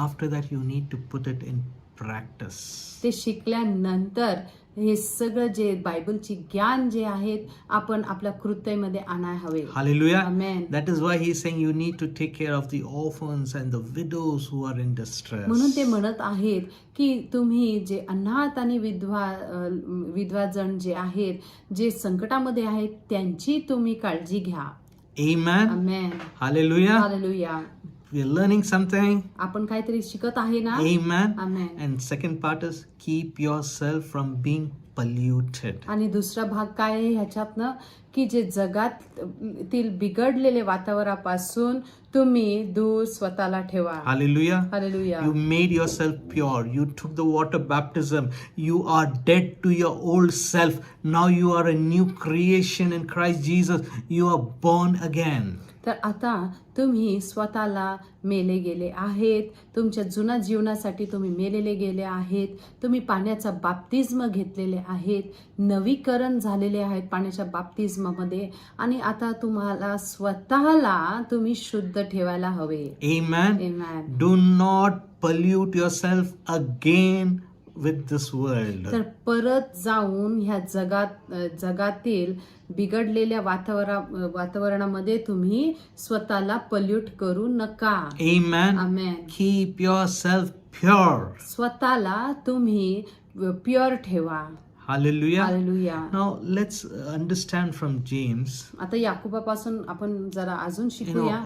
After that you need to put it in practice. ते शिकल्यानंतर हे सगळं जे बायबलची ज्ञान जे आहेत आपण आपल्या कृत्यामध्ये आणाय हवे. Hallelujah. Amen. That is why he is saying you need to take care of the orphans and the widows who are in distress. म्हणून ते म्हणत आहेत की तुम्ही जे अनाथ आणि विधवाजन जे आहेत जे संकटामध्ये आहेत त्यांची तुम्ही काळजी घ्या. Amen. Amen. Hallelujah. Hallelujah. We are learning something. आपण काहीतरी शिकत आहे ना. Amen. Amen. And second part is keep yourself from being polluted. आणि दुसरा भाग काय आहे ह्याच्यातनं की जे जगातील बिघडलेले वातावरणापासून तुम्ही दूर स्वतःला ठेवा. Hallelujah. Hallelujah. You made yourself pure. You took the water baptism. You are dead to your old self. Now you are a new creation in Christ Jesus. You are born again. तर आता तुम्ही स्वतःला मेले गेले आहेत. तुमच्या जुन्या जीवनासाठी तुम्ही मेलेले गेले आहेत. तुम्ही पाण्याचा बाप्तिस्म घेतलेले आहेत. नवीकरण झालेले आहेत पाण्याच्या बाप्तिस्मामध्ये आणि आता तुम्हाला स्वतःला तुम्ही शुद्ध ठेवायला हवे. Amen. Amen. Do not pollute yourself again with this world. तर परत जाऊन ह्या जगातील बिघडलेल्या वातावरणामध्ये तुम्ही स्वतःला पल्यूट करू नका. Amen. आमेन. Keep yourself pure. स्वतःला तुम्ही प्युअर ठेवा. Hallelujah. Hallelujah. Now let's understand from James, आता याकोबापासून आपण जरा अजून शिकूया.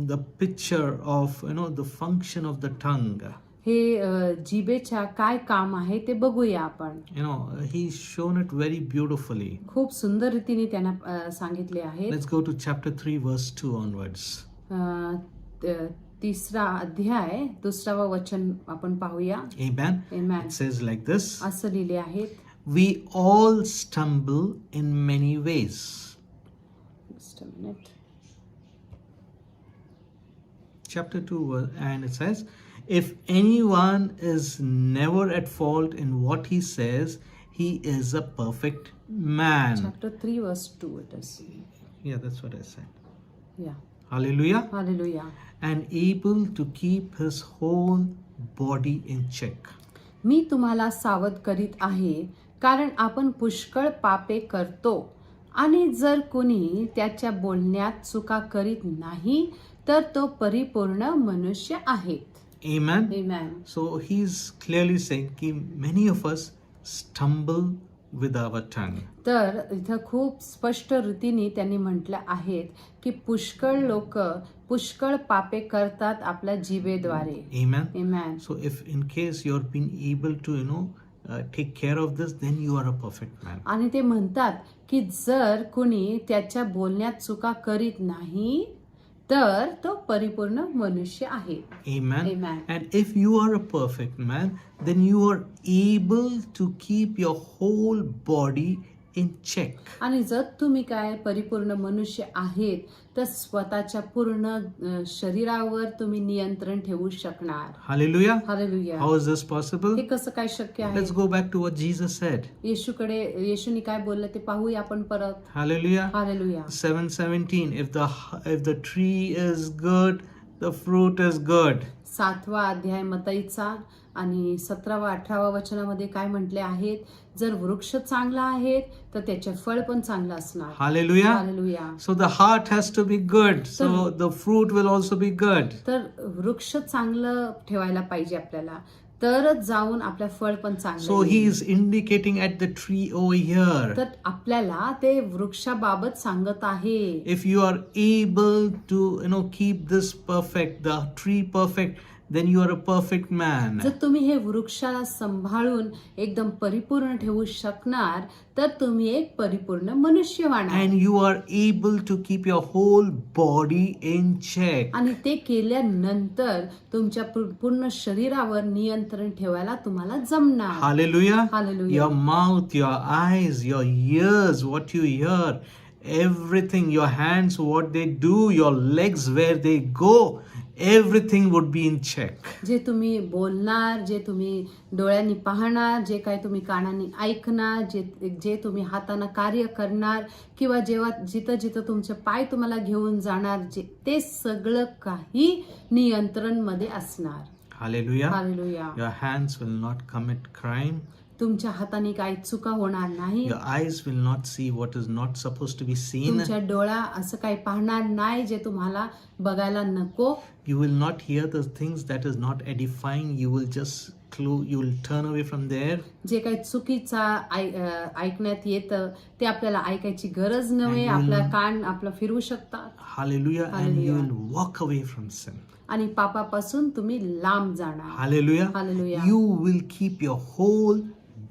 the picture of, the function of the tongue. हे जिभेच्या काय काम आहे ते बघूया आपण. He's shown it very beautifully. खूप सुंदर रीतीने त्यांना सांगितले आहे. Let's go to chapter 3 verse 2 onwards. तिसरा अध्याय 2वा वचन आपण पाहूया. Amen. Amen. It says like this. असं लिहिले आहेत. We all stumble in many ways. Just a minute. Chapter 2 and it says, if anyone is never at fault in what he says, he is a perfect man. Chapter 3 verse 2 it is. Yeah, that's what I said. Yeah. Hallelujah. Hallelujah. And able to keep his whole body in check. मी तुम्हाला सावध करीत आहे कारण आपण पुष्कळ पापे करतो आणि जर कोणी त्याच्या बोलण्यात चुका करीत नाही तर तो परिपूर्ण मनुष्य आहेत. Amen. Amen. So he's clearly saying that many of us stumble with our tongue. तर इथं खूप स्पष्ट रीतीने त्यांनी म्हटलं आहेत की पुष्कळ लोक पुष्कळ पापे करतात आपल्या जिभेद्वारे. Amen. Amen. So if in case you're been able to, take care of this, then you are a perfect man. आणि ते म्हणतात की जर कुणी त्याच्या बोलण्यात चुका करीत नाही तर तो परिपूर्ण मनुष्य आहे. Amen. Amen. And if you are a perfect man, then you are able to keep your whole body in check. आणि जर तुम्ही काय परिपूर्ण मनुष्य आहेत तर स्वतःच्या पूर्ण शरीरावर तुम्ही नियंत्रण ठेवू शकणार. Hallelujah. Hallelujah. How is this possible? हे कसं काय शक्य आहे? Let's go back to what Jesus said. येशूनी काय बोललं ते पाहूया आपण परत. Hallelujah. Hallelujah. 7:17. If the tree is good, the fruit is good. 7वा अध्याय मत्तईचा आणि 17वा 18वा वचनामध्ये काय म्हटले आहेत? जर वृक्ष चांगला आहे तर त्याचे फळ पण चांगलं असणार. Hallelujah. Hallelujah. So the heart has to be good. So the fruit will also be good. तर वृक्ष चांगलं ठेवायला पाहिजे आपल्याला, तरच जाऊन आपल्या फळ पण चांगलं So he येईल. is indicating at the tree over here. तर आपल्याला ते वृक्षाबाबत सांगत आहे. If you are able to, keep this perfect, the tree perfect, then you are a perfect man. जर तुम्ही हे वृक्षाला सांभाळून एकदम परिपूर्ण ठेवू शकणार तर तुम्ही एक परिपूर्ण मनुष्य होणार. And you are able to keep your whole body in check. आणि ते केल्यानंतर तुमच्या पूर्ण शरीरावर नियंत्रण ठेवायला तुम्हाला जमणार. Hallelujah. Hallelujah. Your mouth, your eyes, your ears, what you hear, everything, your hands, what they do, your legs, where they go, everything would be in check. जे तुम्ही बोलणार, जे तुम्ही डोळ्यांनी पाहणार, जे काही तुम्ही कानांनी ऐकणार, जे तुम्ही हाताने कार्य करणार किंवा जेव्हा जिथं तुमचे पाय तुम्हाला घेऊन जाणार, ते सगळं काही नियंत्रण मध्ये असणार. Hallelujah. Hallelujah. Your hands will not commit crime. तुमच्या हाताने काही चुका होणार नाही. Your eyes will not see what is not supposed to be seen. तुमच्या डोळा असं काही पाहणार नाही जे तुम्हाला बघायला नको. You will not hear the things that is not edifying. You will turn away from there. जे काही चुकीचा ऐकण्यात येतं ते आपल्याला ऐकायची गरज नव्हे. And आपला कान आपला फिरवू शकतात. Hallelujah. And you Hallelujah. will walk away from sin. आणि पापापासून तुम्ही लांब जाणार. Hallelujah. Hallelujah. You will keep your whole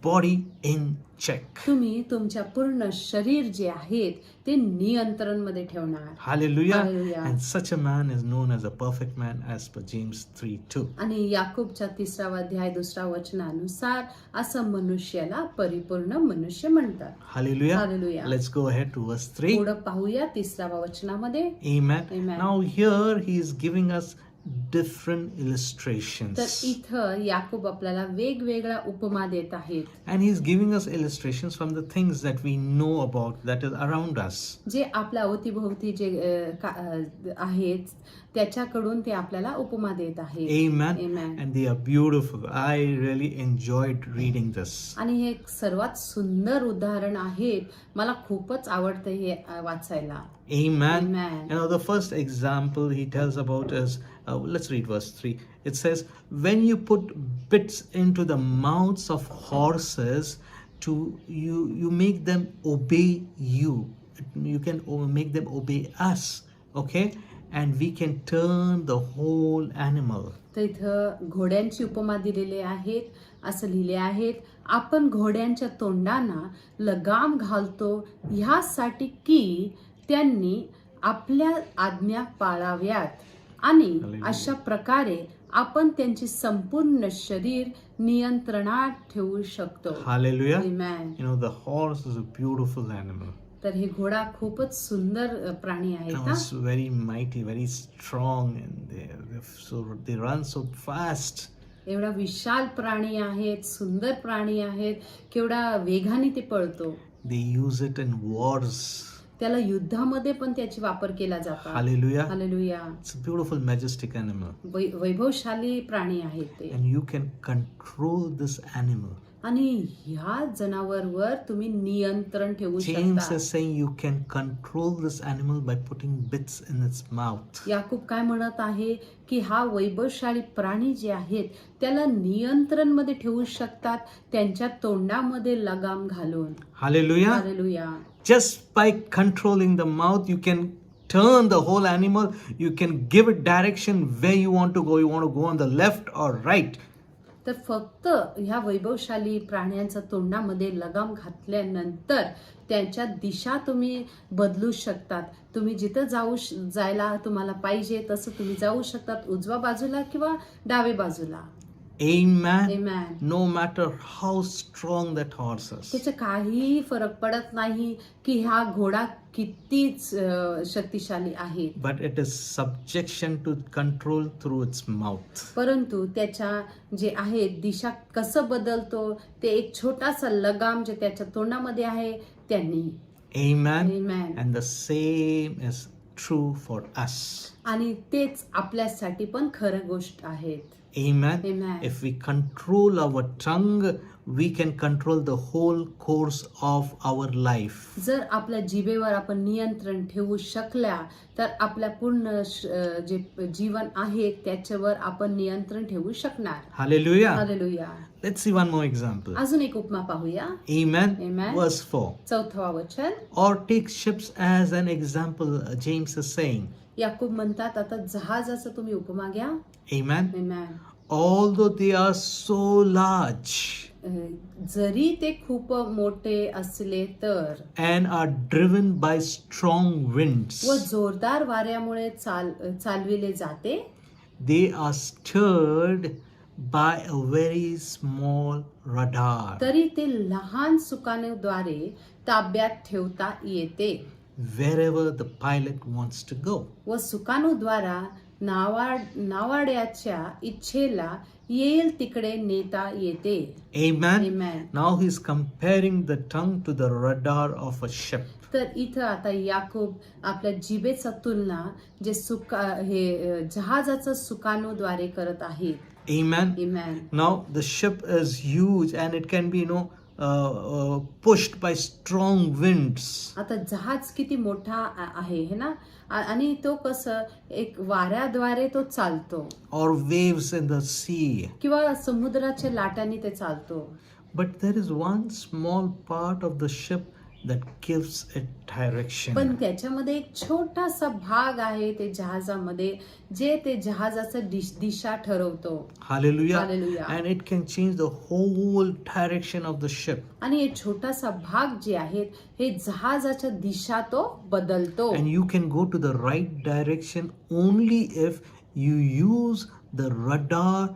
body in check. तुम्ही तुमच्या पूर्ण शरीर जे आहेत ते नियंत्रण मध्ये ठेवणार. Hallelujah. Hallelujah. And such a man is known as a perfect man as per James 3:2. आणि याकूबच्या 3रा अध्याय 2रा वचनानुसार असं मनुष्याला परिपूर्ण मनुष्य म्हणतात. Hallelujah. Hallelujah. Let's go ahead to verse 3. पुढे पाहूया 3ऱ्या वचनामध्ये. Amen. Amen. Now here he is giving us different तर illustrations. इथं याकूब आपल्याला वेगवेगळ्या उपमा देत आहेत. And he's giving us illustrations from the things that we know about, that is around us. जे आपल्या अवतीभोवती जे आहेत त्याच्याकडून ते आपल्याला उपमा देत आहेत. Amen. Amen. And they are beautiful. I really enjoyed reading this. आणि हे एक सर्वात सुंदर उदाहरण आहेत. मला खूपच आवडतं हे वाचायला. Amen. Amen. The first example he tells about is, let's read verse 3. It says, when you put bits into the mouths of horses, you make them obey you. You can make them obey us. Okay? And we can turn the whole animal. तर इथं घोड्यांची उपमा दिलेली आहेत. असं लिहिले आहेत, आपण घोड्यांच्या तोंडांना लगाम घालतो ह्यासाठी की त्यांनी आपल्या आज्ञा पाळाव्यात आणि अशा प्रकारे आपण त्यांची संपूर्ण शरीर नियंत्रणात ठेवू शकतो. Hallelujah. Amen. The horse is a beautiful animal. तर हे घोडा खूपच सुंदर प्राणी आहे. It's very mighty, very strong, and they run so fast. एवढा विशाल प्राणी आहेत, सुंदर प्राणी आहेत, केवढा वेगाने ते पळतो. They use it in wars. त्याला युद्धामध्ये पण त्याची वापर केला जातो. Hallelujah. Hallelujah. It's a beautiful, majestic animal. वैभवशाली प्राणी आहेत ते. And you can control this animal. आणि ह्या जनावरवर तुम्ही नियंत्रण ठेवू James शकता. is saying you can control this animal by putting bits in its mouth. याकूब काय म्हणत आहे की हा वैभवशाली प्राणी जे आहेत त्याला नियंत्रण मध्ये ठेवू शकतात त्यांच्या तोंडामध्ये लगाम घालून. Hallelujah. Hallelujah. Just by controlling the mouth, you can turn the whole animal. You can give it direction where you want to go. You want to go on the left or right. तर फक्त ह्या वैभवशाली प्राण्यांचा तोंडामध्ये लगाम घातल्यानंतर त्यांच्या दिशा तुम्ही बदलू शकतात. तुम्ही जिथं जायला तुम्हाला पाहिजे तसं तुम्ही जाऊ शकतात, उजव्या बाजूला किंवा डावे बाजूला. Amen. Amen. No matter how strong that horse is. त्याचा काहीही फरक पडत नाही की हा घोडा कितीच शक्तिशाली आहे, But it is subjection to control through its mouth. परंतु त्याच्या जे आहे दिशा कसं बदलतो ते एक छोटासा लगाम जे त्याच्या तोंडामध्ये आहे त्यांनी. Amen. Amen. And the same is true for us. आणि तेच आपल्यासाठी पण खरं गोष्ट आहेत. Amen. Amen. If we control our tongue, we can control the whole course of our life. जर आपल्या जिभेवर आपण नियंत्रण ठेवू शकल्या तर आपल्या पूर्ण जे जीवन आहे त्याच्यावर आपण नियंत्रण ठेवू शकणार. Hallelujah. Hallelujah. Let's see one more example. अजून एक उपमा पाहूया. Amen. Amen. Verse 4. 4वा वचन. Or take ships as an example, James is saying. याकूब म्हणतात आता जहाजाचा तुम्ही उपमा घ्या. Amen. Amen. Although they are so large जरी ते खूप मोठे असले तर and are driven by strong winds, व जोरदार वाऱ्यामुळे चालविले जाते, they are stirred by a very small rudder. तरी ते लहान सुकानेद्वारे ताब्यात ठेवता येते Wherever the pilot wants to go. व सुकानूद्वारा नावाड्याच्या इच्छेला येईल तिकडे नेता येते. Amen. Amen. Now he's comparing the tongue to the rudder of a ship. तर इथं आता याकूब आपल्या जिभेचा तुलना जे जहाजाचं सुकानूद्वारे करत आहेत. Amen. Amen. Now the ship is huge and it can be, pushed by strong winds. आता जहाज किती मोठा आहे हे ना, आणि तो कसं एक वाऱ्याद्वारे तो चालतो Or waves in the sea. किंवा समुद्राच्या लाटांनी ते चालतो. But there is one small part of the ship that gives it direction. पण त्याच्यामध्ये एक छोटासा भाग आहे ते जहाजामध्ये जे ते जहाजाचं दिशा ठरवतो. Hallelujah. Hallelujah. And it can change the whole direction of the ship. आणि हे छोटासा भाग जे आहेत हे जहाजाच्या दिशा तो बदलतो. And you can go to the right direction only if you use the rudder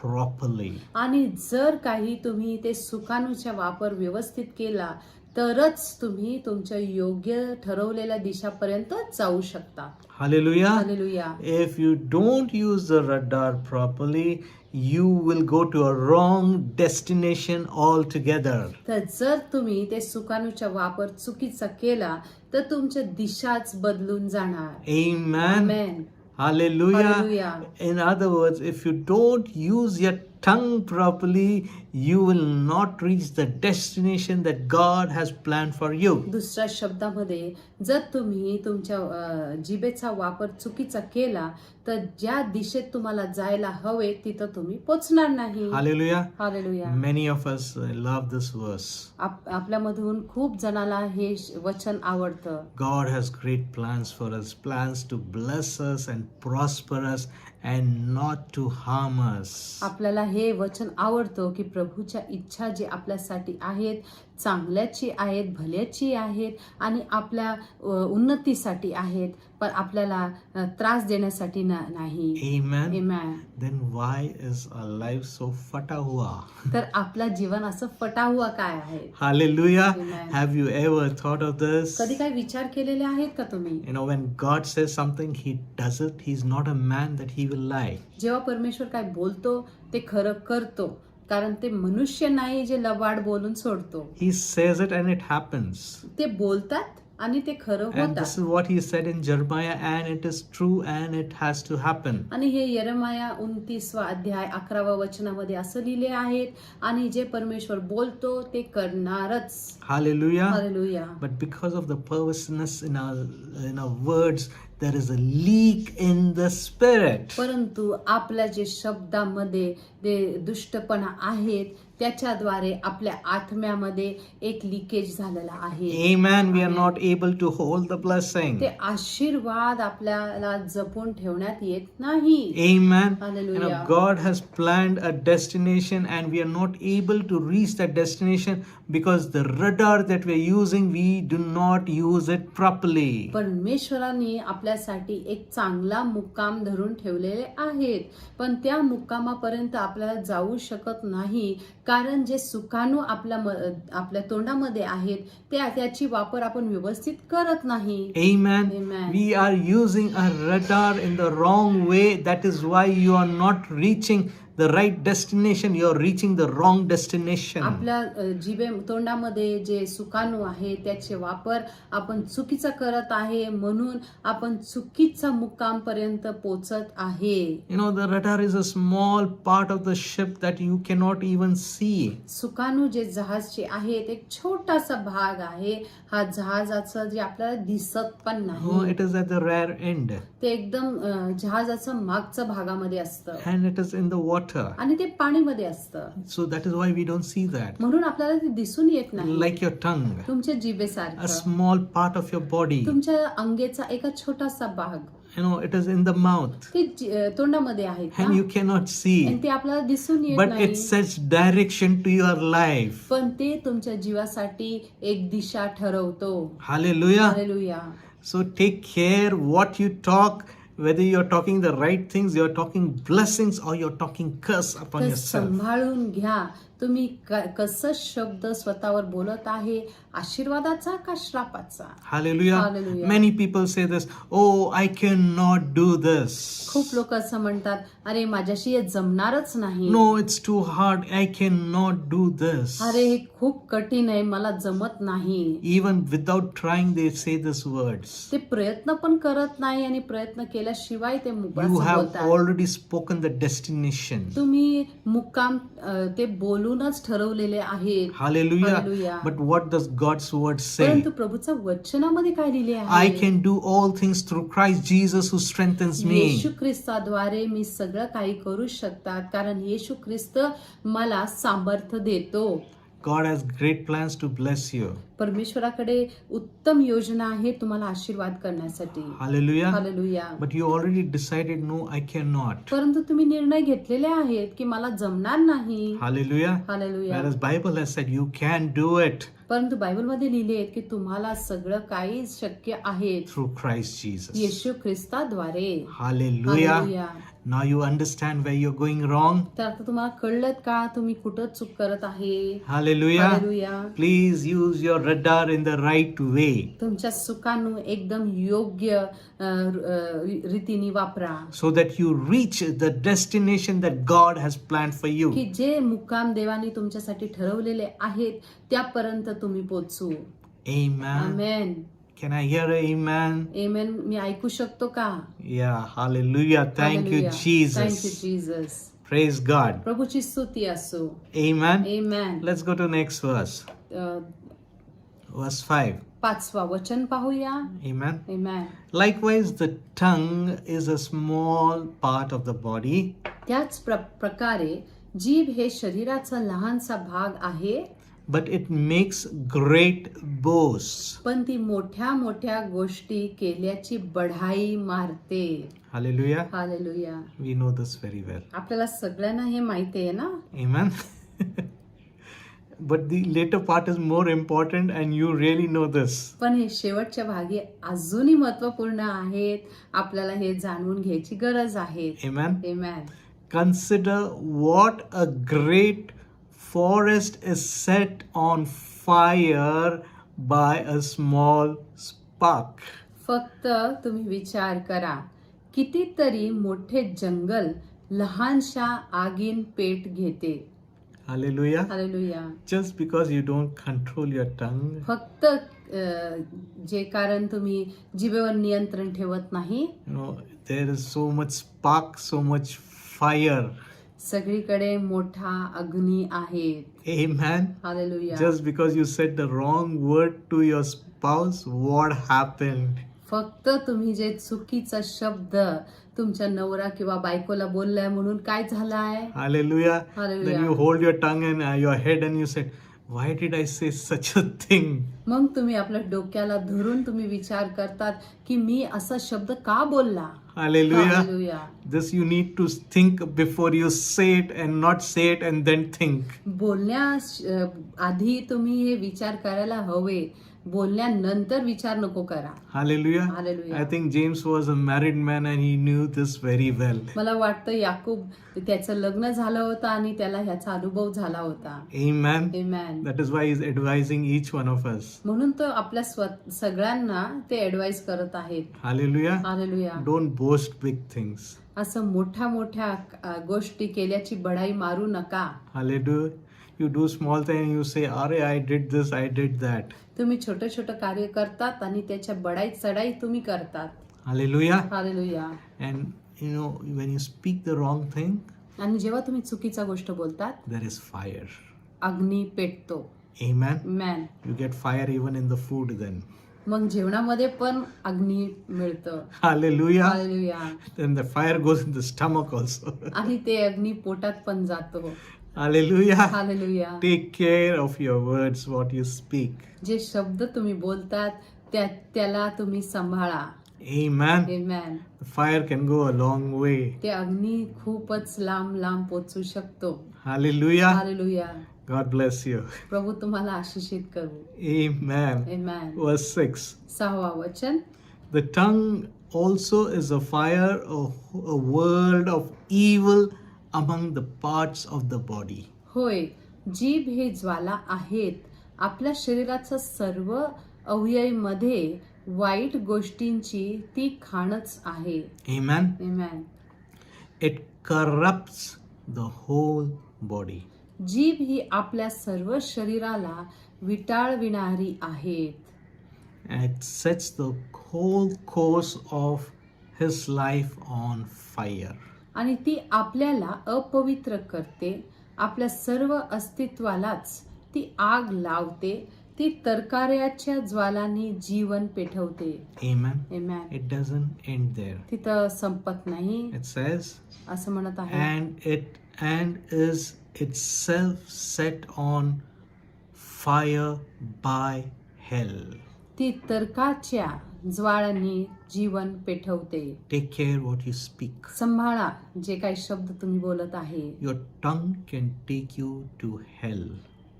properly. आणि जर काही तुम्ही ते सुकानूचा वापर व्यवस्थित केला तरच तुम्ही तुमच्या योग्य ठरवलेल्या दिशापर्यंत जाऊ शकता. Hallelujah. Hallelujah. If you don't use the rudder properly, you will go to a wrong destination altogether. तर जर तुम्ही ते सुकानूचा वापर चुकीचा केला तर तुमच्या दिशाच बदलून जाणार. Amen. Amen. Hallelujah. Hallelujah. In other words, if you don't use your tongue properly, you will not reach the destination that God has planned for you. दुसऱ्या शब्दामध्ये जर तुम्ही तुमच्या जिभेचा वापर चुकीचा केला तर ज्या दिशेत तुम्हाला जायला हवे तिथं तुम्ही पोचणार नाही. Hallelujah. Hallelujah. Many of us love this verse. आपल्यामधून खूप जणाला हे वचन आवडतं. God has great plans for us, plans to bless us and prosper us and not to harm us. आपल्याला हे वचन आवडतं की प्रभूच्या इच्छा जे आपल्यासाठी आहेत चांगल्याची आहेत, भल्याची आहेत आणि आपल्या उन्नतीसाठी आहेत, पण आपल्याला त्रास देण्यासाठी नाही. Amen. Amen. Then why is our life so fata hua? तर आपलं जीवन असं फटाहुआ काय आहे? Hallelujah. Amen. Have you ever thought of this? कधी काय विचार केलेले आहेत का तुम्ही? When God says something, He does it. He's not a man that He will lie. जेव्हा परमेश्वर काय बोलतो ते खरं करतो, कारण ते मनुष्य नाही जे लबाड बोलून सोडतो. He says it and it happens. ते बोलतात आणि ते खरं And होतं. this is what he said in Jeremiah, and it is true and it has to happen. आणि हे यिर्मया 29वा अध्याय 11वा वचनामध्ये असं लिहिले आहेत आणि जे परमेश्वर बोलतो ते करणारच. Hallelujah. Hallelujah. But because of the perverseness in our words, there is a leak in the spirit. परंतु आपल्या जे शब्दामध्ये जे दुष्टपणा आहेत त्याच्याद्वारे आपल्या आत्म्यामध्ये एक लिकेज झालेला आहे. Amen. We are not able to hold the blessing. ते आशीर्वाद आपल्याला जपून ठेवण्यात येत नाही. Amen. Hallelujah. God has planned a destination and we are not able to reach that destination because the radar that we are using, we do not use it properly. परमेश्वराने आपल्यासाठी एक चांगला मुक्काम धरून ठेवलेले आहेत, पण त्या मुक्कामापर्यंत आपल्याला जाऊ शकत नाही कारण जे सुकाणू आपल्या तोंडामध्ये आहेत त्याची वापर आपण व्यवस्थित करत नाही. Amen. Amen. We are using a radar in the wrong way. That is why you are not reaching the right destination. You are reaching the wrong destination. आपल्या तोंडामध्ये जे सुकाणू आहे त्याचे वापर आपण चुकीचा करत आहे म्हणून आपण चुकीचा मुक्काम पर्यंत पोचत आहे. You know, the radar is a small part of the ship that you cannot even see. सुकाणू जे जहाजचे आहेत एक छोटासा भाग आहे हा जहाजाचा जे आपल्याला दिसत पण Oh, नाही. it is at the rear end. ते एकदम जहाजाच्या मागच्या भागामध्ये असतं And it is in the water. आणि ते पाणीमध्ये असतं So that is why we don't see that. म्हणून आपल्याला ते दिसून येत नाही. Like your tongue, तुमच्या a जिभेसारखं small part of your body. तुमच्या अंगेचा एका छोटासा भाग You know, it is in the mouth. ते तोंडामध्ये आहेत And ना? you cannot आणि see. ते आपल्याला दिसून येत But नाही. it sets direction to your life. पण ते तुमच्या जीवासाठी एक दिशा ठरवतो. Hallelujah. Hallelujah. So take care what you talk, whether you're talking the right things, you're talking blessings, or you're talking curse upon तर yourself. सांभाळून घ्या तुम्ही कसं शब्द स्वतःवर बोलत आहे, आशीर्वादाचा का श्रापाचा. Hallelujah. Hallelujah. Many people say this, oh, I cannot do this. खूप लोक असं म्हणतात, अरे माझ्याशी हे जमणारच नाही. No, it's too hard. I cannot do this. अरे हे खूप कठीण आहे, मला जमत नाही. Even without trying, they say these words. ते प्रयत्न पण करत नाही आणि प्रयत्न केल्याशिवाय ते You have बोलतात. already spoken the destination. तुम्ही मुक्काम ते बोलूनच ठरवलेले आहेत. Hallelujah. Hallelujah. But what does God's word say? परंतु प्रभूचं वचनामध्ये काय लिहिले I आहे? can do all things through Christ Jesus who strengthens me. येशू ख्रिस्ताद्वारे मी सगळं काही करू शकतात कारण येशू ख्रिस्त मला सामर्थ्य देतो. God has great plans to bless you. परमेश्वराकडे उत्तम योजना आहे तुम्हाला आशीर्वाद करण्यासाठी. Hallelujah. Hallelujah. But you already decided, no, I cannot. परंतु तुम्ही निर्णय घेतलेले आहेत की मला जमणार नाही. Hallelujah. Hallelujah. Whereas Bible has said you can do it परंतु बायबलमध्ये लिहिले आहेत की तुम्हाला सगळं काही शक्य आहे through Christ Jesus. Yeshu ख्रिस्ताद्वारे. Hallelujah. Hallelujah. Now you understand where you're going wrong. तर आता तुम्हाला कळलं का तुम्ही कुठं चूक करत आहे. Hallelujah. Hallelujah. Please use your radar in the right way तुमच्या सुकानू एकदम योग्य रीतीने वापरा so that you reach the destination that God has planned for you. की जे मुक्काम देवाने तुमच्यासाठी ठरवलेले आहेत त्यापर्यंत तुम्ही पोहोचू. Amen. Amen. Can I hear a amen? आमेन. मी ऐकू शकतो का? Yeah, hallelujah. Thank you, thank you Jesus. Jesus. Praise God. प्रभूची स्तुती असो. Amen. Amen. Let's go to next verse. Verse 5. 5वा वचन पाहूया. Amen. Amen. Likewise, the tongue is a small part of the body, त्याच प्रकारे जीभ हे शरीराचा लहानसा भाग आहे but it makes great boasts. पण ती मोठ्या मोठ्या गोष्टी केल्याची बढाई मारते. Hallelujah. Hallelujah. We know this very well. आपल्याला सगळ्यांना हे माहिती आहे ना. Amen. But the later part is more important and you really know this. पण हे शेवटच्या भागी अजूनही महत्वपूर्ण आहेत. आपल्याला हे जाणून घ्यायची गरज आहे. Amen. Amen. Consider what a great forest is set on fire by a small spark. फक्त तुम्ही विचार करा कितीतरी मोठे जंगल लहानशा आगीन पेट घेते. Hallelujah. Hallelujah. Just because you don't control your tongue, फक्त जे कारण तुम्ही जिभेवर नियंत्रण ठेवत नाही. You know, there is so much spark, so much fire. सगळीकडे मोठा अग्नी आहेत. Amen. Hallelujah. Just because you said the wrong word to your spouse, what happened? फक्त तुम्ही जे चुकीचा शब्द तुमच्या नवरा किंवा बायकोला बोललाय म्हणून काय झालाय. Hallelujah. Hallelujah. Then you hold your tongue and your head and you said, why did I say such a thing? मग तुम्ही आपल्या डोक्याला धरून तुम्ही विचार करतात की मी असा शब्द का बोलला. Hallelujah. Hallelujah. This you need to think before you say it and not say it and then think. आधी तुम्ही हे विचार करायला हवे, बोलल्यानंतर विचार नको करा. Hallelujah. Hallelujah. I think James was a married man and he knew this very well. मला वाटतं याकूब त्याचं लग्न झालं होतं आणि त्याला ह्याचा अनुभव झाला होता. Amen. Amen. That is why he's advising each one of us. म्हणून तो आपल्या सगळ्यांना ते ऍडवाइस करत आहेत. Hallelujah. Hallelujah. Don't boast big things. असं मोठ्या मोठ्या गोष्टी केल्याची बढाई मारू नका. Hallelujah. You do small thing and you say, Are I did this, I did that. तुम्ही छोटं छोटं कार्य करतात आणि त्याच्या बढाई चढाई तुम्ही करतात. Hallelujah. Hallelujah. And you know, when you speak the wrong thing, आणि जेव्हा तुम्ही चुकीचा गोष्ट बोलतात there is fire. Agni पेटतो. Amen. Man. You get fire even in the food then. मग जेवणामध्ये पण अग्नी मिळतं. Hallelujah. Hallelujah. Then the fire goes in the stomach also. आणि ते अग्नी पोटात पण जातो. Hallelujah. Hallelujah. Take care of your words, what you speak. जे शब्द तुम्ही बोलतात त्याला तुम्ही सांभाळा. Amen. Amen. The fire can go a long way. ते अग्नी खूपच लांब लांब पोचू शकतो. Hallelujah. Hallelujah. God bless you. प्रभू तुम्हाला आशीषित करू. Amen. Amen. Verse 6. 6वा वचन. The tongue also is a fire, a world of evil among the parts of the body. होय, जीभ हे ज्वाला आहेत. आपल्या शरीराच्या सर्व अवयवामध्ये वाईट गोष्टींची ती खाणच आहे. Amen. Amen. It corrupts the whole body. जीभ ही आपल्या सर्व शरीराला विटाळविणारी आहेत. And it sets the whole course of his life on fire. आणि ती आपल्याला अपवित्र करते. आपल्या सर्व अस्तित्वालाच ती आग लावते. ती तरकार्याच्या ज्वालांनी जीवन पेटवते. Amen. Amen. It doesn't end there. तिथं संपत नाही. It says, असं म्हणत आहे. and is itself set on fire by hell. ती तर्काच्या ज्वाळांनी जीवन पेटवते. Take care what you speak. सांभाळा जे काही शब्द तुम्ही बोलत आहे. Your tongue can take you to hell.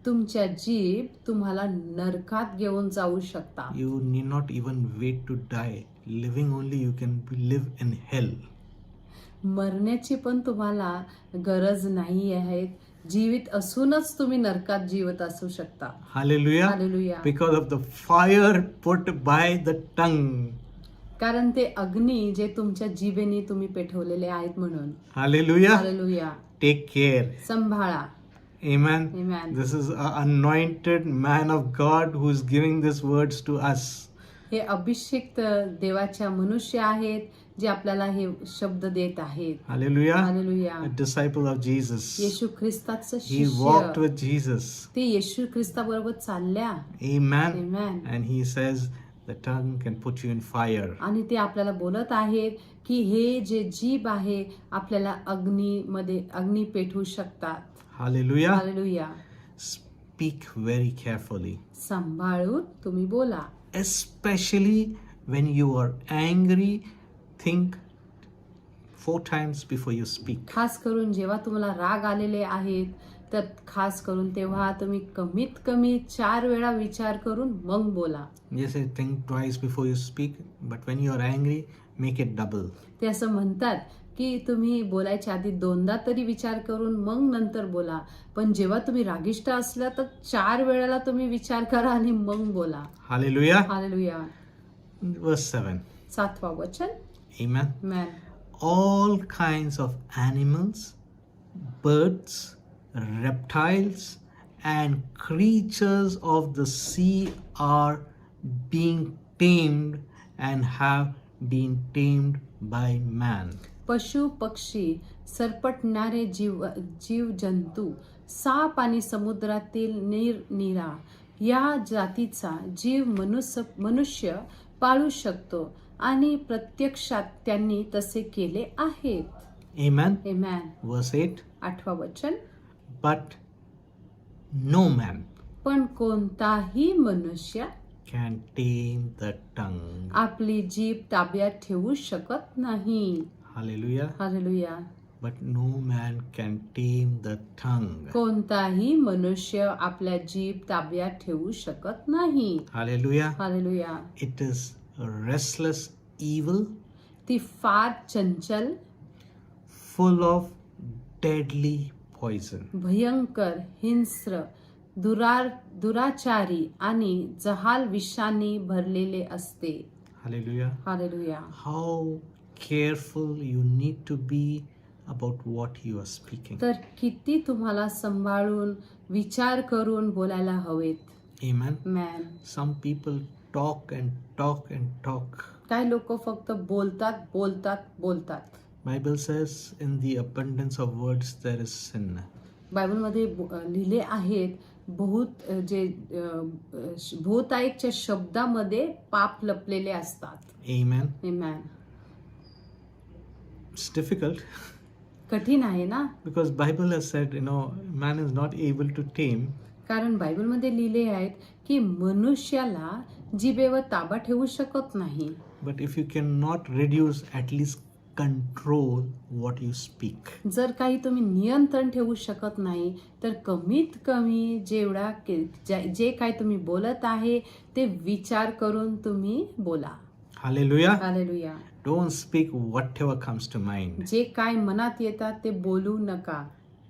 तुमच्या जीभ तुम्हाला नरकात घेऊन जाऊ शकता. You need not even wait to die. Living only you can live in hell. मरण्याची पण तुम्हाला गरज नाही आहे. जीवित असूनच तुम्ही नरकात जीवित असू शकता. Hallelujah. Hallelujah. Because of the fire put by the tongue. कारण ते अग्नी जे तुमच्या जिभेने तुम्ही पेटवलेले आहेत म्हणून. Hallelujah. हालेलुया. Take care. सांभाळा. Amen. Amen. This is an anointed man of God who is giving these words to us. हे अभिषिक्त देवाच्या मनुष्य आहेत जे आपल्याला हे शब्द देत आहेत. Hallelujah. Hallelujah. A disciple of Jesus. Yeshu ख्रिस्ताचं He walked शिष्य. with Jesus. ते येशू ख्रिस्ताबरोबर चालल्या. Amen. Amen. And he says the tongue can put you in fire. आणि ते आपल्याला बोलत आहेत की हे जे जीभ आहे आपल्याला अग्नी पेटवू शकतात. Hallelujah. Hallelujah. Speak very carefully. सांभाळून तुम्ही बोला. Especially when you are angry, think 4 times before you speak. खास करून जेव्हा तुम्हाला राग आलेले आहेत तर खास करून तेव्हा तुम्ही कमीत कमी 4 वेळा विचार करून मग बोला. Yes, I think twice before you speak, but when you are angry, make it double. ते असं म्हणतात की तुम्ही बोलायच्या आधी 2दा तरी विचार करून मग नंतर बोला. पण जेव्हा तुम्ही रागिष्ट असला तर 4 वेळेला तुम्ही विचार करा आणि मग बोला. Hallelujah. हालेलुया. Verse 7. 7वा वचन. Amen. Man. All kinds of animals, birds, reptiles, and creatures of the sea are being tamed and have been tamed by man. पशु पक्षी सरपटणारे जीव जंतू साप आणि समुद्रातील निरा या जातीचा जीव मनुष्य पाळू शकतो आणि प्रत्यक्षात त्यांनी तसे केले आहेत. Amen. Amen. Verse 8. 8वा वचन. But no man पण कोणताही मनुष्य can tame the tongue. आपली जीभ ताब्यात ठेवू शकत नाही. Hallelujah. Hallelujah. But no man can tame the tongue. कोणताही मनुष्य आपल्या जीभ ताब्यात ठेवू शकत नाही. Hallelujah. Hallelujah. It is a restless evil, ती फार चंचल, full of deadly poison. भयंकर, हिंस्र, दुराचारी आणि जहाल विषाने भरलेले असते. Hallelujah. Hallelujah. How careful you need to be about what you are speaking. तर किती तुम्हाला सांभाळून विचार करून बोलायला हवेत. Amen. Man. Some people talk and talk and talk. काय लोक फक्त बोलतात बोलतात बोलतात. Bible says in the abundance of words there is sin. बायबलमध्ये लिहिले आहेत बहुताईकच्या शब्दामध्ये पाप लपलेले असतात. Amen. Amen. It's difficult कठीण आहे ना, because Bible has said, man is not able to tame. कारण बायबलमध्ये लिहिले आहेत की मनुष्याला जिभेवर ताबा ठेवू शकत नाही. But if you cannot reduce, at least control what you speak. जर काही तुम्ही नियंत्रण ठेवू शकत नाही तर कमीत कमी जे काय तुम्ही बोलत आहे ते विचार करून तुम्ही बोला. Hallelujah. Hallelujah. Don't speak whatever comes to mind. जे काय मनात येतात ते बोलू नका.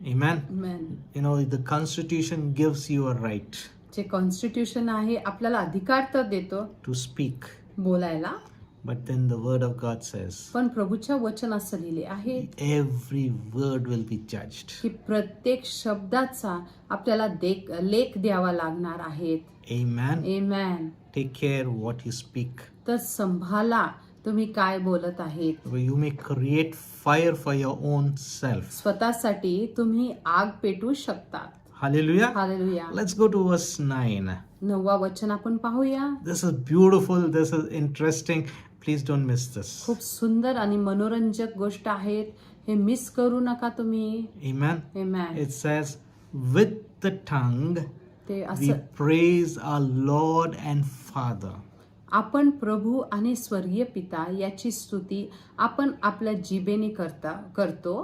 Amen. Amen. The Constitution gives you a right J constitution आहे आपल्याला अधिकार तर देतो to speak. बोलायला, But then the word of God says, पण प्रभूच्या वचन असं लिहिले आहे every word will be judged. की प्रत्येक शब्दाचा आपल्याला लेख द्यावा लागणार आहेत. Amen. Amen. Take care what you speak. तर संभाला तुम्ही काय बोलत आहेत. You may create fire for your own self. स्वतःसाठी तुम्ही आग पेटवू शकता. Hallelujah. Hallelujah. Let's go to verse 9. 9वा वचन आपण पाहूया. This is beautiful. This is interesting. Please don't miss this. खूप सुंदर आणि मनोरंजक गोष्ट आहेत. हे मिस करू नका तुम्ही. Amen. Amen. It says, with the tongue ते we असं praise our Lord and Father. आपण प्रभू आणि स्वर्गीय पिता याची स्तुती आपण आपल्या जिभेने करतो.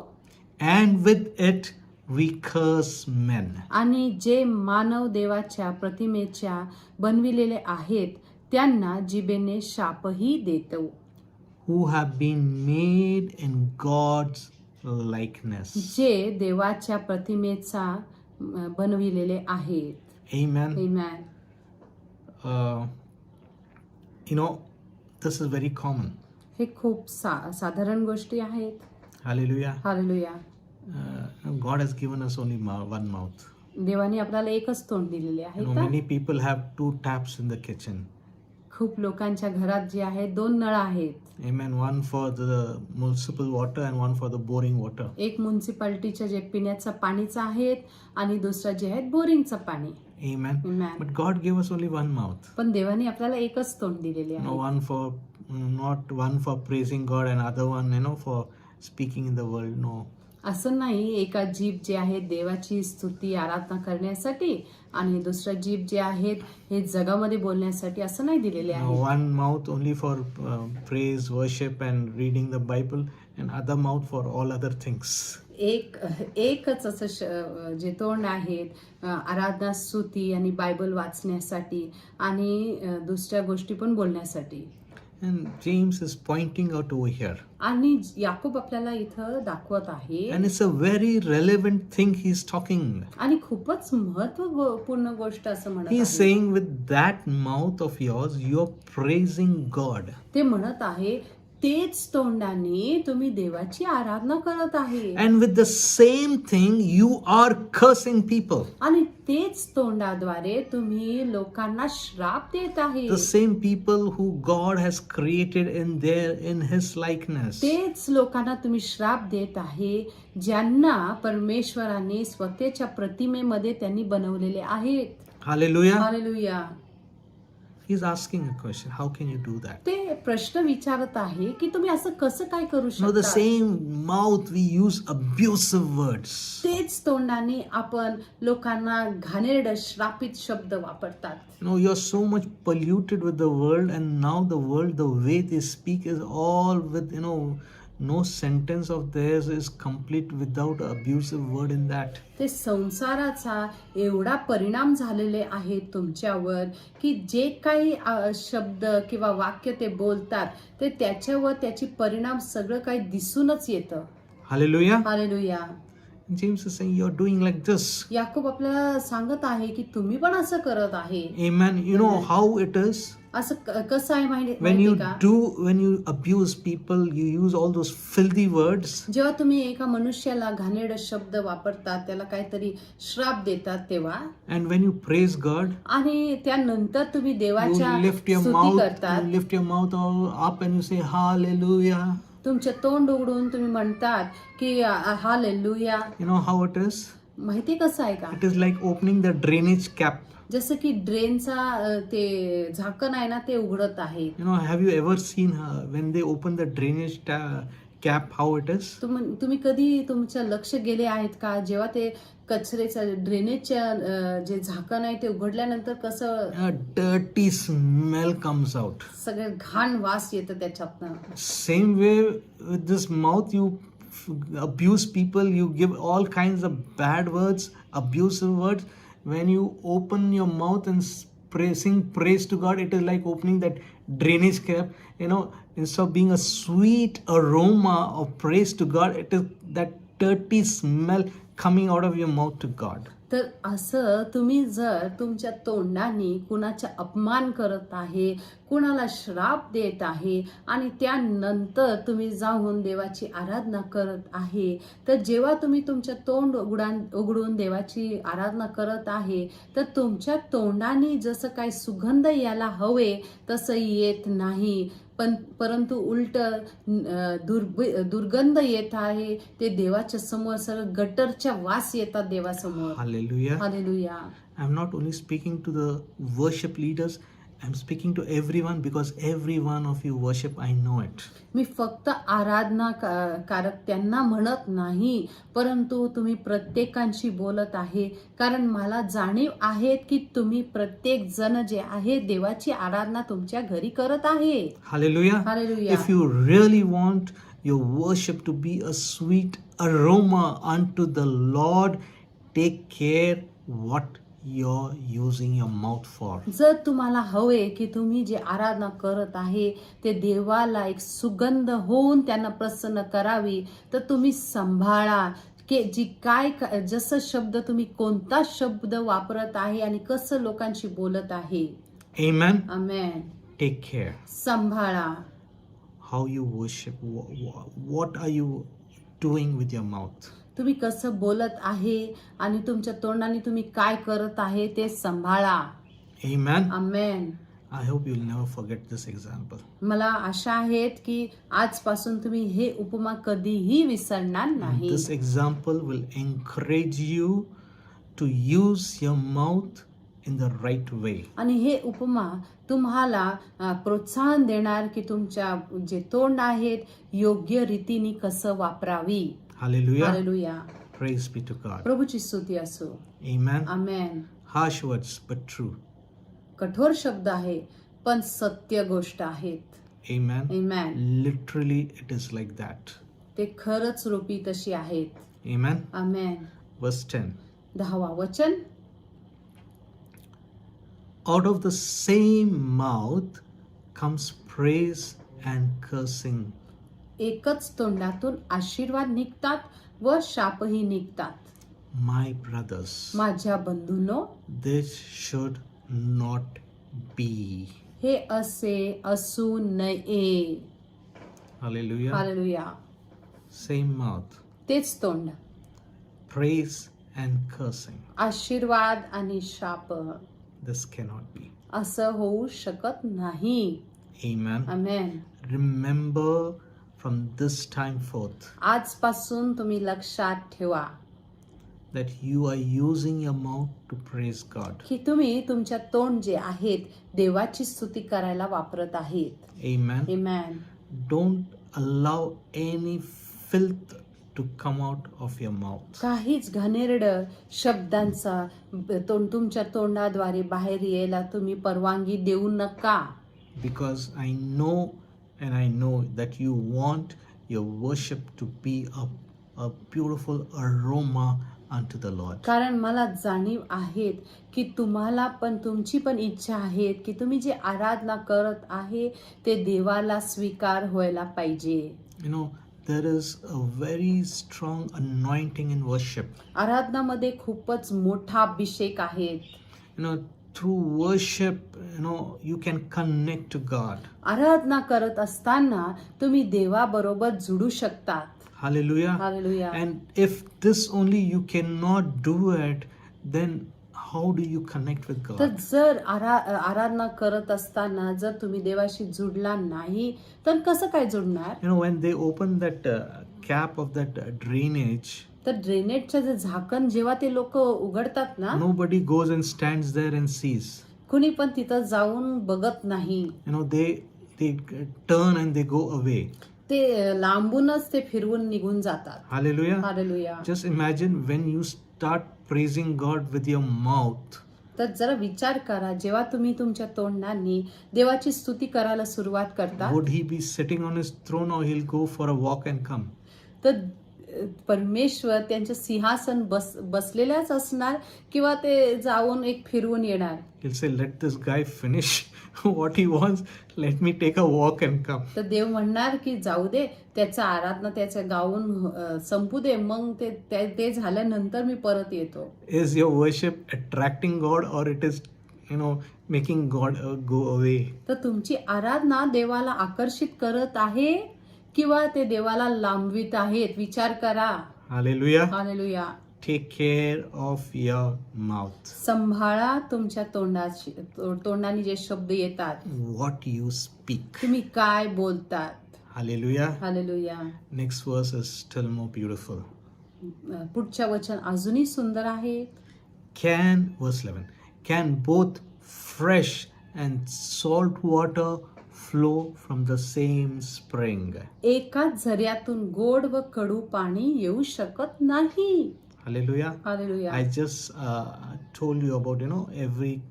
And with it we curse men. आणि जे मानव देवाच्या प्रतिमेच्या बनविलेले आहेत त्यांना जिभेने शापही देतो. Who have been made in God's likeness. जे देवाच्या प्रतिमेचा बनविलेले आहेत. Amen. Amen. This is very common. हे खूप साधारण गोष्टी आहेत. Hallelujah. Hallelujah. God has given us only one mouth. देवाने आपल्याला एकच तोंड दिलेले आहे. Many people have 2 taps in the kitchen. खूप लोकांच्या घरात जे आहे 2 नळ आहेत. Amen. One for the municipal water and one for the boring water. एक म्युनिसिपालिटीच्या जे पिण्याचं पाणीचं आहेत आणि दुसरं जे आहे बोरिंगचं पाणी. Amen. Amen. But God gave us only one mouth. पण देवाने आपल्याला एकच तोंड दिलेले आहे. Not one for praising God and other one, for speaking in the world. No. असं नाही एका जीभ जे आहे देवाची स्तुती आराधना करण्यासाठी आणि दुसरं जीभ जे आहेत हे जगामध्ये बोलण्यासाठी असं नाही दिलेले आहे. One mouth only for praise, worship and reading the Bible and other mouth for all other things. एकच असं जे तोंड आहेत आराधना स्तुती आणि बायबल वाचण्यासाठी आणि दुसऱ्या गोष्टी पण बोलण्यासाठी. And James is pointing out over here. आणि याकूब आपल्याला इथं दाखवत आहे. And it's a very relevant thing he's talking. आणि खूपच महत्वपूर्ण गोष्ट असं म्हणत He's आहे. saying with that mouth of yours, you're praising God. ते म्हणत आहे तेच तोंडाने तुम्ही देवाची आराधना करत आहे And with the same thing, you are cursing people. आणि तेच तोंडाद्वारे तुम्ही लोकांना श्राप देत आहे The same people who God has created in His likeness. तेच लोकांना तुम्ही श्राप देत आहे ज्यांना परमेश्वराने स्वतःच्या प्रतिमेमध्ये त्यांनी बनवलेले आहेत Hallelujah. Hallelujah He's asking a question. How can you do that? ते प्रश्न विचारत आहे की तुम्ही असं कसं काय करू No, the शकता same mouth we use abusive words. तेच तोंडाने आपण लोकांना घाणेरडं श्रापित शब्द वापरतात You're so much polluted with the world, and now the world, the way they speak is all with, no sentence of theirs is complete without an abusive word in that. ते संसाराचा एवढा परिणाम झालेले आहेत तुमच्यावर की जे काही शब्द किंवा वाक्य ते बोलतात ते त्याच्यावर त्याची परिणाम सगळं काही दिसूनच येतं Hallelujah. Hallelujah James is saying you're doing like this. याकूब आपल्याला सांगत आहे की तुम्ही पण असं करत आहे Amen. You know how it is? असं कसं आहे When you माहिती का when you abuse people, you use all those filthy words. जेव्हा तुम्ही एका मनुष्याला घाणेरडे शब्द वापरतात त्याला काहीतरी श्राप देतात तेव्हा And when you praise God, आणि त्यानंतर तुम्ही you देवाच्या lift your स्तुती mouth, करतात you lift your mouth up and you say hallelujah. तुमचे तोंड उघडून तुम्ही म्हणतात की hallelujah You know how it is? माहिती कसं आहे का It is like opening the drainage cap. जसं की ड्रेनचा ते झाकण आहे ना ते उघडत आहे Have you ever seen when they open the drainage cap, how it is? तुम्ही कधी तुमचं लक्ष गेले आहेत का जेव्हा ते कचरेचं ड्रेनेजच्या जे झाकण आहे ते उघडल्यानंतर कसं A dirty smell comes out. सगळं घाण वास येतं त्याच्यातनं Same way with this mouth, you abuse people, you give all kinds of bad words, abusive words. When you open your mouth and sing praise to God, it is like opening that drainage cap. Instead of being a sweet aroma of praise to God, it is that dirty smell coming out of your mouth to God. तर असं तुम्ही जर तुमच्या तोंडाने कुणाचा अपमान करत आहे कुणाला श्राप देत आहे आणि त्यानंतर तुम्ही जाऊन देवाची आराधना करत आहे तर जेव्हा तुम्ही तुमच्या तोंड उघडून देवाची आराधना करत आहे तर तुमच्या तोंडाने जसं काही सुगंध यायला हवे तसं येत नाही परंतु उलट दुर्गंध येत आहे ते देवाच्या समोर सगळं गटरच्या वास येतात देवासमोर Hallelujah. Hallelujah I'm not only speaking to the worship leaders, I'm speaking to everyone because every one of you worship, I know it. मी फक्त आराधना कारक त्यांना म्हणत नाही परंतु तुम्ही प्रत्येकांशी बोलत आहे कारण मला जाणीव आहे की तुम्ही प्रत्येक जण जे आहे देवाची आराधना तुमच्या घरी करत आहे Hallelujah. Hallelujah. If you really want your worship to be a sweet aroma unto the Lord, take care what you're using your mouth for. जर तुम्हाला हवे की तुम्ही जे आराधना करत आहे ते देवाला एक सुगंध होऊन त्यांना प्रसन्न करावी तर तुम्ही सांभाळा की जी काय जसं शब्द तुम्ही कोणता शब्द वापरत आहे आणि कसं लोकांशी बोलत आहे Amen. आमेन Take care. सांभाळा How you worship. What are you doing with your mouth? तुम्ही कसं बोलत आहे आणि तुमच्या तोंडाने तुम्ही काय करत आहे ते सांभाळा Amen. Amen I hope you'll never forget this example. मला आशा आहेत की आजपासून तुम्ही हे उपमा कधीही विसरणार नाही This example will encourage you to use your mouth in the right way. आणि हे उपमा तुम्हाला प्रोत्साहन देणार की तुमच्या जे तोंड आहेत योग्य रीतीने कसं वापरावी Hallelujah. Hallelujah Praise be to God. प्रभूची स्तुती असो Amen. Amen Harsh words, but true. कठोर शब्द आहे पण सत्य गोष्ट आहेत Amen. Amen Literally, it is like that. ते खरंच रूपी तशी आहेत Amen. आमेन Verse 10. 10वा वचन Out of the same mouth comes praise and cursing. एकच तोंडातून आशीर्वाद निघतात व शापही निघतात My brothers, माझ्या बंधूंनो this should not be. हे असे असू नये Hallelujah. हालेलुया. Same mouth. तेच तोंड. Praise and cursing. आशीर्वाद आणि शाप. This cannot be. असं होऊ शकत नाही. Amen. Amen. Remember from this time forth आजपासून तुम्ही लक्षात ठेवा that you are using your mouth to praise God. की तुम्ही तुमच्या तोंड जे आहेत देवाची स्तुती करायला वापरत आहेत. Amen. Amen. Don't allow any filth to come out of your mouth. काहीच घाणेरड शब्दांचा तुमच्या तोंडाद्वारे बाहेर यायला तुम्ही परवानगी देऊ नका. Because I know that you want your worship to be a beautiful aroma unto the Lord. कारण मला जाणीव आहेत की तुम्हाला पण तुमची पण इच्छा आहे की तुम्ही जे आराधना करत आहे ते देवाला स्वीकार व्हायला पाहिजे. You know, there is a very strong anointing in worship. आराधनामध्ये खूपच मोठा अभिषेक आहेत. You know, through worship, you can connect to God. आराधना करत असताना तुम्ही देवाबरोबर जुडू शकतात. Hallelujah. Hallelujah. And if this only you cannot do it, then how do you connect with तर God? जर आराधना करत असताना जर तुम्ही देवाशी जुडला नाही तर कसं काय जुडणार. You know, when they open that cap of that drainage, तर ड्रेनेजचं जे झाकण जेव्हा ते लोक उघडतात ना nobody goes and stands there and sees. कुणी पण तिथं जाऊन बघत नाही. You know, they turn and they go away. ते लांबूनच ते फिरवून निघून जातात. Hallelujah. Hallelujah. Just imagine when you start praising God with your mouth. तर जरा विचार करा जेव्हा तुम्ही तुमच्या तोंडांनी देवाची स्तुती करायला सुरुवात करता Would he be sitting on his throne or he'll go for a walk and come? तर परमेश्वर त्यांच्या सिंहासन बसलेल्याच असणार किंवा ते जाऊन एक फिरवून येणार. He'll say, let this guy finish what he wants. Let me take a walk and come. तर देव म्हणणार की जाऊ दे त्याचा आराधना त्याचं गाऊन संपू दे मग ते झाल्यानंतर मी परत येतो. Is your worship attracting God or it is, making God go away? तर तुमची आराधना देवाला आकर्षित करत आहे किंवा ते देवाला लांबवित आहेत. विचार करा. Hallelujah. Hallelujah. Take care of your mouth. संभाळा तुमच्या तोंडाने जे शब्द येतात What you speak. तुम्ही काय बोलतात. Hallelujah. Hallelujah. Hallelujah. Next verse is still more beautiful. पुढच्या वचन अजूनही सुंदर आहे. Verse 11, can both fresh and salt water flow from the same spring? एकाच झऱ्यातून गोड व कडू पाणी येऊ शकत नाही. Hallelujah. Hallelujah. I just told you about,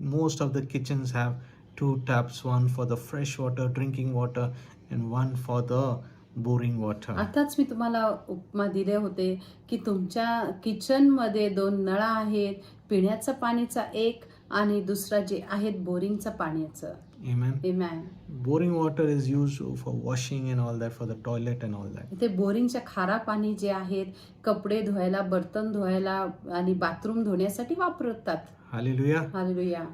most of the kitchens have 2 taps, one for the fresh water, drinking water, and one for the boring water. आताच मी तुम्हाला उपमा दिले होते की तुमच्या किचन मध्ये 2 नळ आहेत. पिण्याचं पाणीचा एक आणि दुसरा जे आहेत बोरिंगचं पाण्याचं. Amen. Amen. Boring water is used for washing and all that, for the toilet and all that. ते बोरिंगच्या खारा पाणी जे आहेत कपडे धुवायला बर्तन धुवायला आणि बाथरूम धुण्यासाठी वापरतात. Hallelujah. Hallelujah.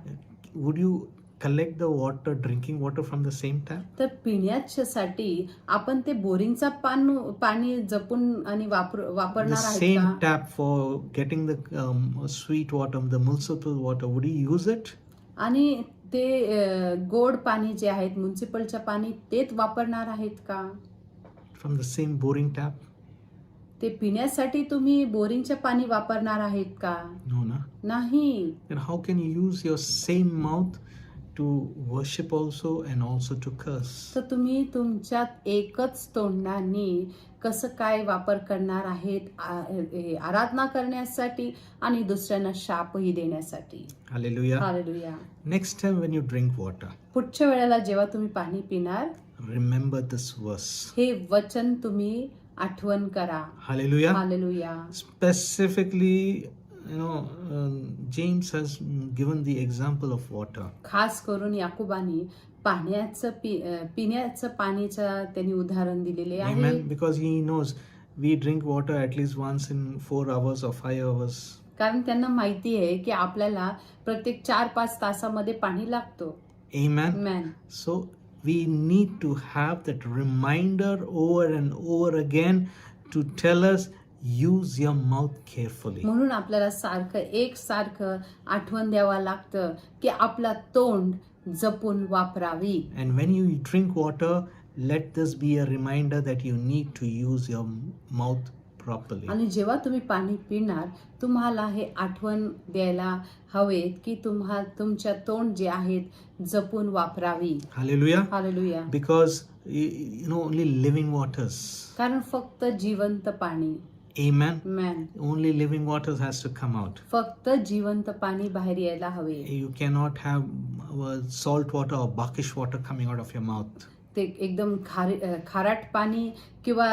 Would you collect the water, drinking water from the same tap? तर पिण्यासाठी आपण ते बोरिंगचा पाणी जपून आणि The वापरणार आहेत same का. tap for getting the sweet water, the municipal water, would you use it? आणि ते गोड पाणी जे आहेत म्युन्सिपलच्या पाणी तेच वापरणार आहेत का. From the same boring tap? ते पिण्यासाठी तुम्ही बोरिंगचे पाणी वापरणार आहेत का. No, na. नाही. Then how can you use your same mouth to worship also and also to curse? तर तुम्ही तुमच्यात एकच तोंडाने कसं काय वापर करणार आहेत आराधना करण्यासाठी आणि दुसऱ्यांना शापही देण्यासाठी. Hallelujah. Hallelujah. Next time when you drink water, पुढच्या वेळेला जेव्हा तुम्ही पाणी पिणार remember this verse. हे वचन तुम्ही आठवण करा. Hallelujah. Hallelujah. Specifically, James has given the example of water. खास करून याकोबानी पिण्याचं पाणीचं त्यांनी उदाहरण दिलेले आहे. Amen. Because he knows we drink water at least once in 4 hours or 5 hours. कारण त्यांना माहिती आहे की आपल्याला प्रत्येक 4-5 तासामध्ये पाणी लागतो. Amen. Amen. So we need to have that reminder over and over again to tell us, use your mouth carefully. म्हणून आपल्याला सारखं आठवण द्यावं लागतं की आपला तोंड जपून वापरावी. And when you drink water, let this be a reminder that you need to use your mouth properly. आणि जेव्हा तुम्ही पाणी पिणार तुम्हाला हे आठवण द्यायला हवे की तुमच्या तोंड जे आहेत जपून वापरावी. Hallelujah. Hallelujah. Because only living waters. कारण फक्त जिवंत पाणी. Amen. Amen. Only living waters has to come out. फक्त जिवंत पाणी बाहेर यायला हवे. You cannot have salt water or brackish water coming out of your mouth. ते एकदम खारट पाणी किंवा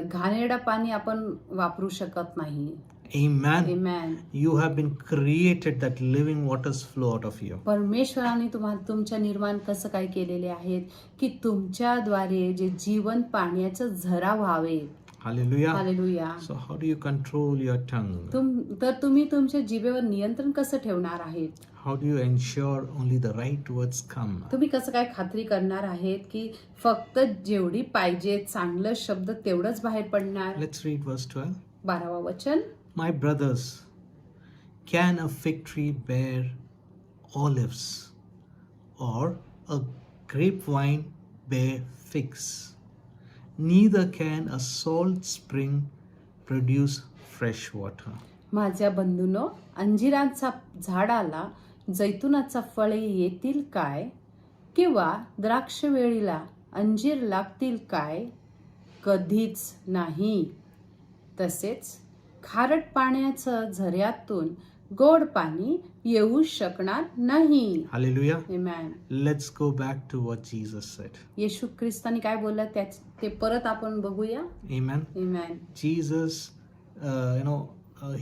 घाणेरडा पाणी आपण वापरू शकत नाही. Amen. Amen. You have been created that living waters flow out of you. परमेश्वराने तुमच्या निर्माण कसं काय केलेले आहेत की तुमच्याद्वारे जे जीवन पाण्याचं झरा व्हावे. Hallelujah. Hallelujah. So how do you control your tongue? तर तुम्ही तुमच्या जिभेवर नियंत्रण कसं ठेवणार आहेत. How do you ensure only the right words come? तुम्ही कसं काय खात्री करणार आहेत की फक्त जेवढी पाहिजे चांगलं शब्द तेवढंच बाहेर पडणार. Let's read verse 12. 12वा वचन. My brothers, can a fig tree bear olives, or a grapevine bear figs? Neither can a salt spring produce fresh water. माझ्या बंधूनो, अंजिरांचा झाडाला जैतुनाचा फळे येतील काय, किंवा द्राक्षवेळीला अंजीर लागतील काय? कधीच नाही. तसेच खारट पाण्याचं झऱ्यातून गोड पाणी येऊ शकणार नाही. Hallelujah. Amen. Let's go back to what Jesus said. येशू ख्रिस्ताने काय बोलला ते परत आपण बघूया. Amen. Amen. Jesus,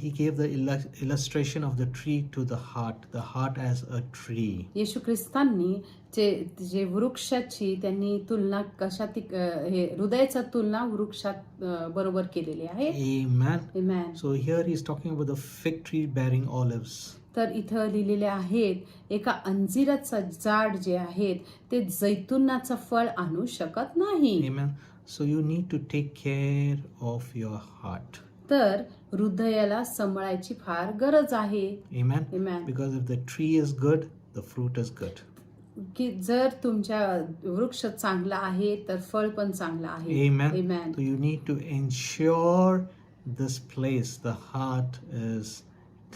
he gave the illustration of the tree to the heart as a tree. येशू ख्रिस्तांनी जे वृक्षाची त्यांनी तुलना हे हृदयाचा तुलना वृक्षात बरोबर केलेली आहे. Amen. Amen. So here he's talking about the fig tree bearing olives. तर इथं लिहिलेले आहेत एका अंजिराचं झाड जे आहेत ते जैतुनाचं फळ आणू शकत नाही. Amen. So you need to take care of your heart. तर हृदयाला सांभाळायची फार गरज आहे. Amen. Amen. Because if the tree is good, the fruit is good. की जर तुमच्या वृक्ष चांगला आहे तर फळ पण चांगलं आहे. Amen. Amen. So you need to ensure this place, the heart is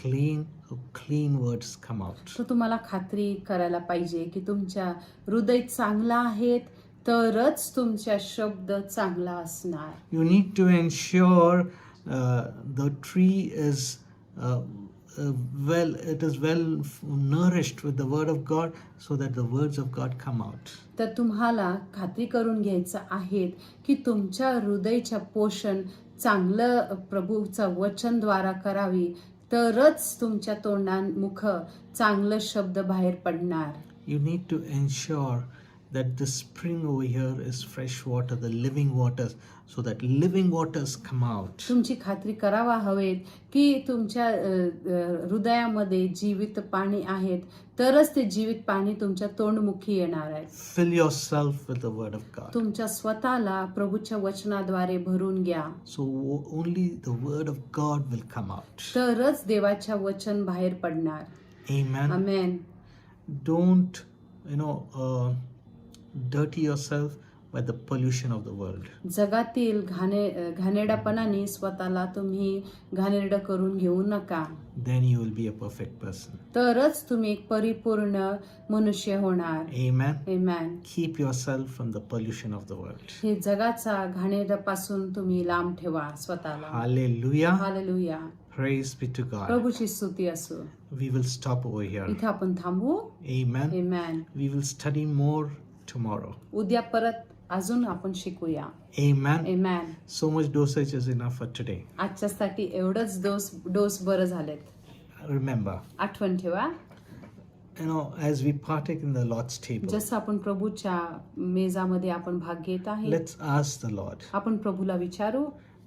clean, so clean words come out. तर तुम्हाला खात्री करायला पाहिजे की तुमच्या हृदय चांगला आहेत तरच तुमचा शब्द चांगला असणार. You need to ensure the tree is it is well nourished with the word of God, so that the words of God come out. तर तुम्हाला खात्री करून घ्यायचं आहे की तुमच्या हृदयाचं पोषण चांगलं प्रभूचं वचनद्वारा करावी तरच तुमच्या तोंडामुख चांगलं शब्द बाहेर पडणार. You need to ensure that the spring over here is fresh water, the living waters, so that living waters come out. तुमची खात्री करावा हवेत की तुमच्या हृदयामध्ये जीवित पाणी आहेत तरच ते जीवित पाणी तुमच्या तोंडमुखी येणार आहे. Fill yourself with the word of God. तुमच्या स्वतःला प्रभूच्या वचनाद्वारे भरून घ्या. So only the word of God will come out. तरच देवाच्या वचन बाहेर पडणार. Amen. Amen. Don't dirty yourself by the pollution of the world. जगातील घाणेरडापणाने स्वतःला तुम्ही घाणेरडं करून घेऊ नका. Then you will be a perfect person. तरच तुम्ही एक परिपूर्ण मनुष्य होणार. Amen. Amen. Keep yourself from the pollution of the world. हे जगाचा घाणेरडापासून तुम्ही लांब ठेवा स्वतःला. Hallelujah. Hallelujah. Praise be to God. प्रभूची स्तुती असो. We will stop over here. इथे आपण थांबू. Amen. Amen. We will study more tomorrow. उद्या परत अजून आपण शिकूया. Amen. Amen. So much dosage is enough for today. आजच्यासाठी एवढंच डोस बरं झालेत. Remember, आठवण ठेवा. as we partake in the Lord's table, जसं आपण प्रभूच्या मेजामध्ये आपण भाग घेत आहे let's ask the Lord आपण प्रभूला विचारू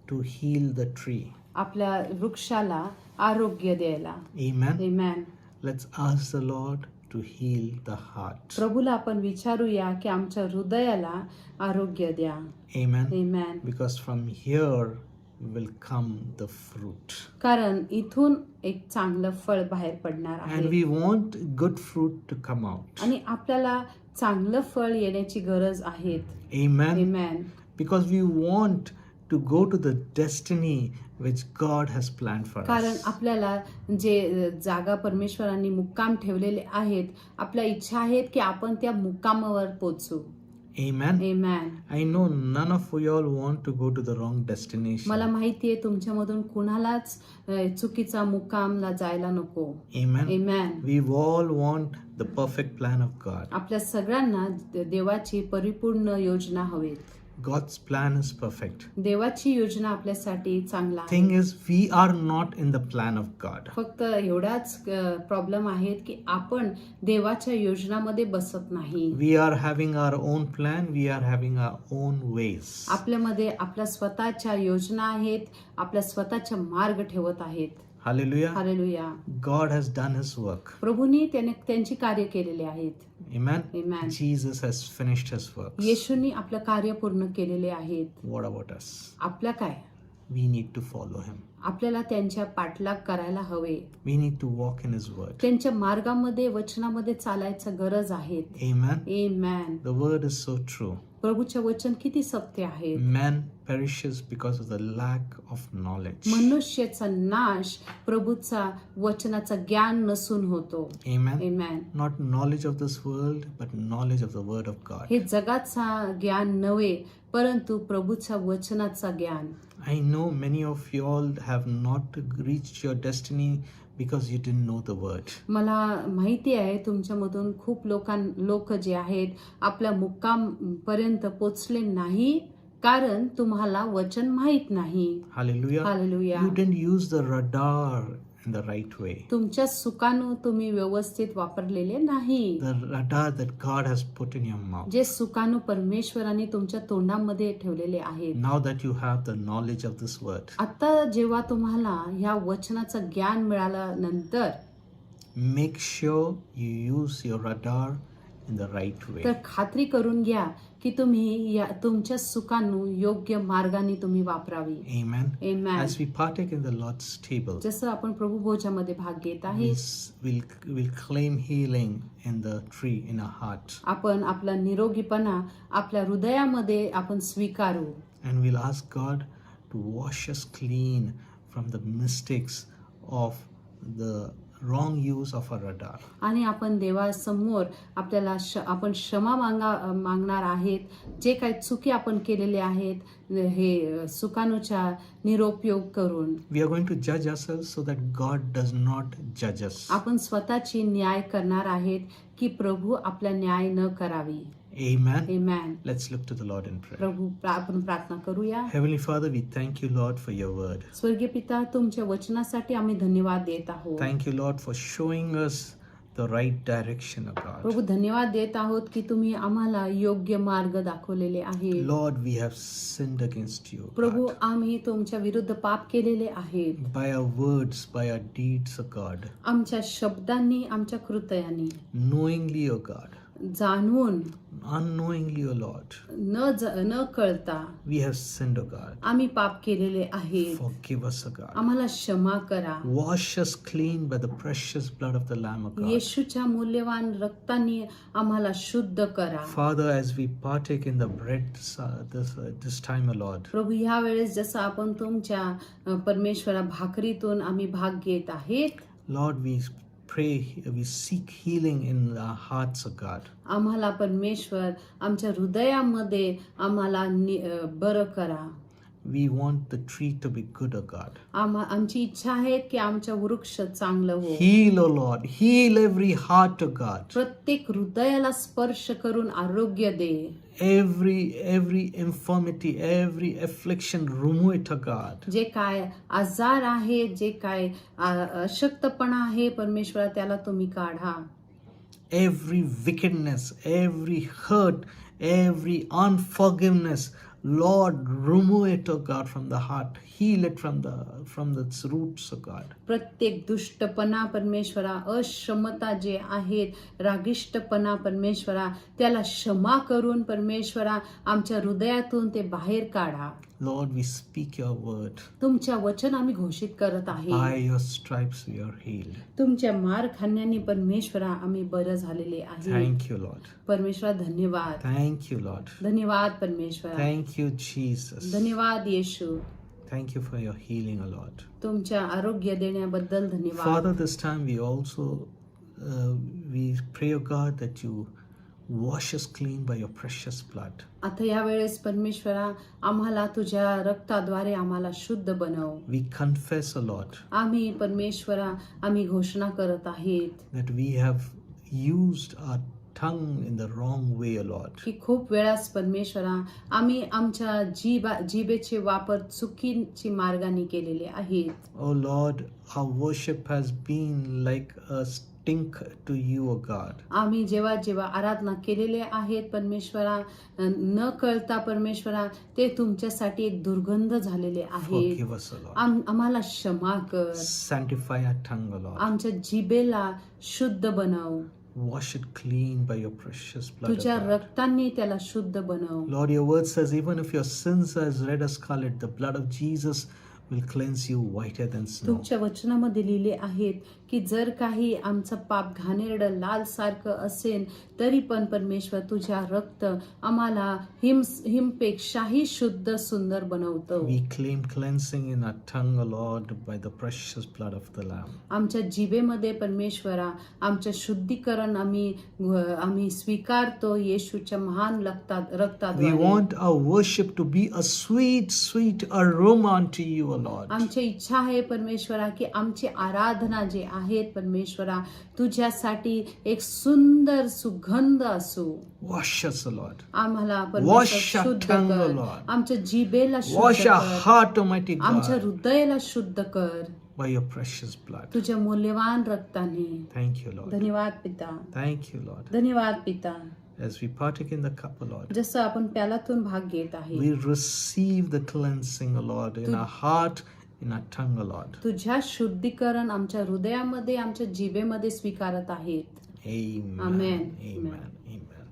to heal the tree. आपल्या वृक्षाला आरोग्य द्यायला. Amen. Amen. Let's ask the Lord to heal the heart. प्रभूला आपण विचारूया की आमच्या हृदयाला आरोग्य द्या. Amen. Amen. Because from here will come the fruit. कारण इथून एक चांगलं फळ बाहेर पडणार And आहे we want good fruit to come out. आणि आपल्याला चांगलं फळ येण्याची गरज आहे. Amen. Amen. Because we want to go to the destiny which God has planned for कारण us. आपल्याला जे जागा परमेश्वरांनी मुक्काम ठेवलेले आहेत, आपल्या इच्छा आहेत की आपण त्या मुक्कामावर पोहोचू. Amen. Amen. I know none of you all want to go to the wrong destination. मला माहिती आहे तुमच्यामधून कुणालाच चुकीचा मुक्कामला जायला नको. Amen. Amen. We all want the perfect plan of God. आपल्या सगळ्यांना देवाची परिपूर्ण योजना हवी. God's plan is perfect. देवाची योजना आपल्यासाठी चांगला आहे. Thing is, we are not in the plan of God. फक्त एवढाच प्रॉब्लेम आहेत की आपण देवाच्या योजनामध्ये बसत नाही. We are having our own plan. We are having our own ways. आपल्यामध्ये आपल्या स्वतःच्या योजना आहेत, आपल्या स्वतःच्या मार्ग ठेवत आहेत. Hallelujah. Hallelujah. God has done His work. प्रभूंनी त्यांची कार्य केलेले आहेत. Amen. Amen. Jesus has finished His work. येशूंनी आपलं कार्य पूर्ण केलेले आहेत. What about us? आपल्या काय? We need to follow Him. आपल्याला त्यांच्या पाठलाग करायला हवे. We need to walk in His word. त्यांच्या मार्गामध्ये वचनामध्ये चालायचं गरज आहे. Amen. Amen. The word is so true. प्रभूचे वचन किती सत्य आहे. Man perishes because of the lack of knowledge. मनुष्याचा नाश प्रभूचा वचनाचा ज्ञान नसून होतो. Amen. Amen. Not knowledge of this world, but knowledge of the word of God. हे जगाचा ज्ञान नव्हे परंतु प्रभूच्या वचनाचा ज्ञान. I know many of you all have not reached your destiny because you didn't know the word. मला माहिती आहे तुमच्यामधून खूप लोक जे आहेत आपल्या मुक्काम पर्यंत पोचले नाही कारण तुम्हाला वचन माहित नाही. Hallelujah. Hallelujah. You didn't use the radar in the right way. तुमच्या सुकानं तुम्ही व्यवस्थित वापरलेले नाही. The radar that God has put in your mouth. जे सुकाणू परमेश्वराने तुमच्या तोंडामध्ये ठेवलेले आहेत. Now that you have the knowledge of this word, आता जेव्हा तुम्हाला ह्या वचनाचं ज्ञान मिळाल्यानंतर make sure you use your radar in the right way. तर खात्री करून घ्या की तुम्ही या तुमच्या सुकांनु योग्य मार्गाने तुम्ही वापरावी. Amen. Amen. As we partake in the Lord's table, जसं आपण प्रभू भोजामध्ये भाग घेत आहे we'll claim healing in the tree in our heart. आपण आपला निरोगीपणा आपल्या हृदयामध्ये आपण स्वीकारू. And we'll ask God to wash us clean from the mistakes of the wrong use of our radar. आणि आपण देवासमोर आपल्याला आपण क्षमा मागणार आहेत जे काही चुकी आपण केलेले आहेत हे सुकाणूच्या निरुपयोग करून. We are going to judge ourselves so that God does not judge us. आपण स्वतःची न्याय करणार आहेत की प्रभू आपला न्याय न करावी. Amen. Amen. Let's look to the Lord in prayer. प्रभू आपण प्रार्थना करूया. Heavenly Father, we thank you, Lord, for your word. स्वर्गीय पिता तुमच्या वचनासाठी आम्ही धन्यवाद देत आहोत. Thank you, Lord, for showing us the right direction of God. प्रभू धन्यवाद देत आहोत की तुम्ही आम्हाला योग्य मार्ग दाखवलेले आहे. Lord, we have sinned against you, Prabhu God. आम्ही तुमच्या विरुद्ध पाप केलेले आहेत. By our words, by our deeds, O God. आमच्या शब्दांनी आमच्या कृत्यांनी Knowingly, O God. जाणून Unknowingly, O Lord. न कळता We have sinned, O God. आम्ही पाप केलेले आहेत. Forgive us, O God. आम्हाला क्षमा करा. Wash us clean by the precious blood of the Lamb of God. येशूच्या मूल्यवान रक्ताने आम्हाला शुद्ध करा. Father, as we partake in the bread this time, O Lord, प्रभू ह्या वेळेस जसं आपण तुमच्या परमेश्वरा भाकरीतून आम्ही भाग घेत आहेत. Lord, we seek healing in our hearts, O God. आम्हाला परमेश्वर आमच्या हृदयामध्ये आम्हाला बरं करा. We want the tree to be good, O God. आमची इच्छा आहे की आमच्या वृक्ष चांगलं हो. Heal, O Lord. Heal every heart, O God. प्रत्येक हृदयाला स्पर्श करून आरोग्य दे. Every infirmity, every affliction, remove it, O God. जे काय आजार आहे जे काय अशक्तपणा आहे परमेश्वरा त्याला तुम्ही काढा. Every wickedness, every hurt, every unforgiveness, Lord, remove it, O God, from the heart. Heal it from its roots, O God. प्रत्येक दुष्टपणा परमेश्वरा, अक्षमता जे आहेत, रागिष्टपणा परमेश्वरा, त्याला क्षमा करून परमेश्वरा आमच्या हृदयातून ते बाहेर काढा. Lord, we speak your word. तुमच्या वचन आम्ही घोषित करत आहे. By your stripes we are healed. तुमच्या मार खाण्याने परमेश्वरा आम्ही बरं झालेले आहे. Thank you, Lord. परमेश्वरा धन्यवाद. Thank you, Lord. धन्यवाद परमेश्वरा. Thank you, Jesus. धन्यवाद येशू. Thank you for your healing, O Lord. तुमच्या आरोग्य देण्याबद्दल धन्यवाद. Father, this time we also we pray, O God, that you wash us clean by your precious blood. आता या वेळेस परमेश्वरा आम्हाला तुझ्या रक्ताद्वारे आम्हाला शुद्ध बनव. We confess, O Lord, आम्ही परमेश्वरा आम्ही घोषणा करत आहेत that we have used our tongue in the wrong way, O Lord. की खूप वेळास परमेश्वरा आम्ही आमच्या जिभेचे वापर चुकीची मार्गाने केलेले आहेत. Oh Lord, our worship has been like a stink to you, O God. आम्ही जेव्हा जेव्हा आराधना केलेले आहेत परमेश्वरा, न कळता परमेश्वरा ते तुमच्यासाठी एक दुर्गंध झालेले आहेत. Forgive us, O Lord. आम्हाला क्षमा कर. Sanctify our tongue, O Lord. आमच्या जिभेला शुद्ध बनव. Wash it clean by your precious blood, O तुझ्या God. रक्ताने त्याला शुद्ध बनव. Lord, your word says, even if your sins are as red as scarlet, the blood of Jesus will cleanse you whiter than snow. तुमच्या वचनामध्ये लिहिले आहेत की जर काही आमचं पाप घाणेरडं लाल सारखं असेल तरी पण परमेश्वर तुझ्या रक्त आम्हाला हिमपेक्षाही शुद्ध सुंदर बनवतो. We claim cleansing in our tongue, O Lord, by the precious blood of the Lamb. आमच्या जिभेमध्ये परमेश्वरा आमचं शुद्धीकरण आम्ही स्वीकारतो येशूच्या महान We रक्ताद्वारे. want our worship to be a sweet, sweet aroma unto you, O Lord. आमची इच्छा आहे परमेश्वरा की आमची आराधना जे आहेत परमेश्वरा तुझ्यासाठी एक सुंदर सुगंध असो. Wash us, O Lord. आम्हाला Wash परमेश्वर our शुद्ध tongue, O कर. Lord. आमच्या जिभेला Wash शुद्ध our कर. heart, Almighty आमच्या God, हृदयाला शुद्ध कर by your precious blood. तुझ्या मूल्यवान रक्ताने. Thank you, Lord. धन्यवाद पिता. Thank you, Lord. धन्यवाद पिता. As we partake in the cup, O Lord, जसं आपण प्यालातून भाग घेत आहे we receive the cleansing, O Lord, in our heart, in our tongue, O Lord. तुझ्या शुद्धीकरण आमच्या हृदयामध्ये आमच्या जिभेमध्ये स्वीकारत आहेत. Amen. Amen. Amen. Amen.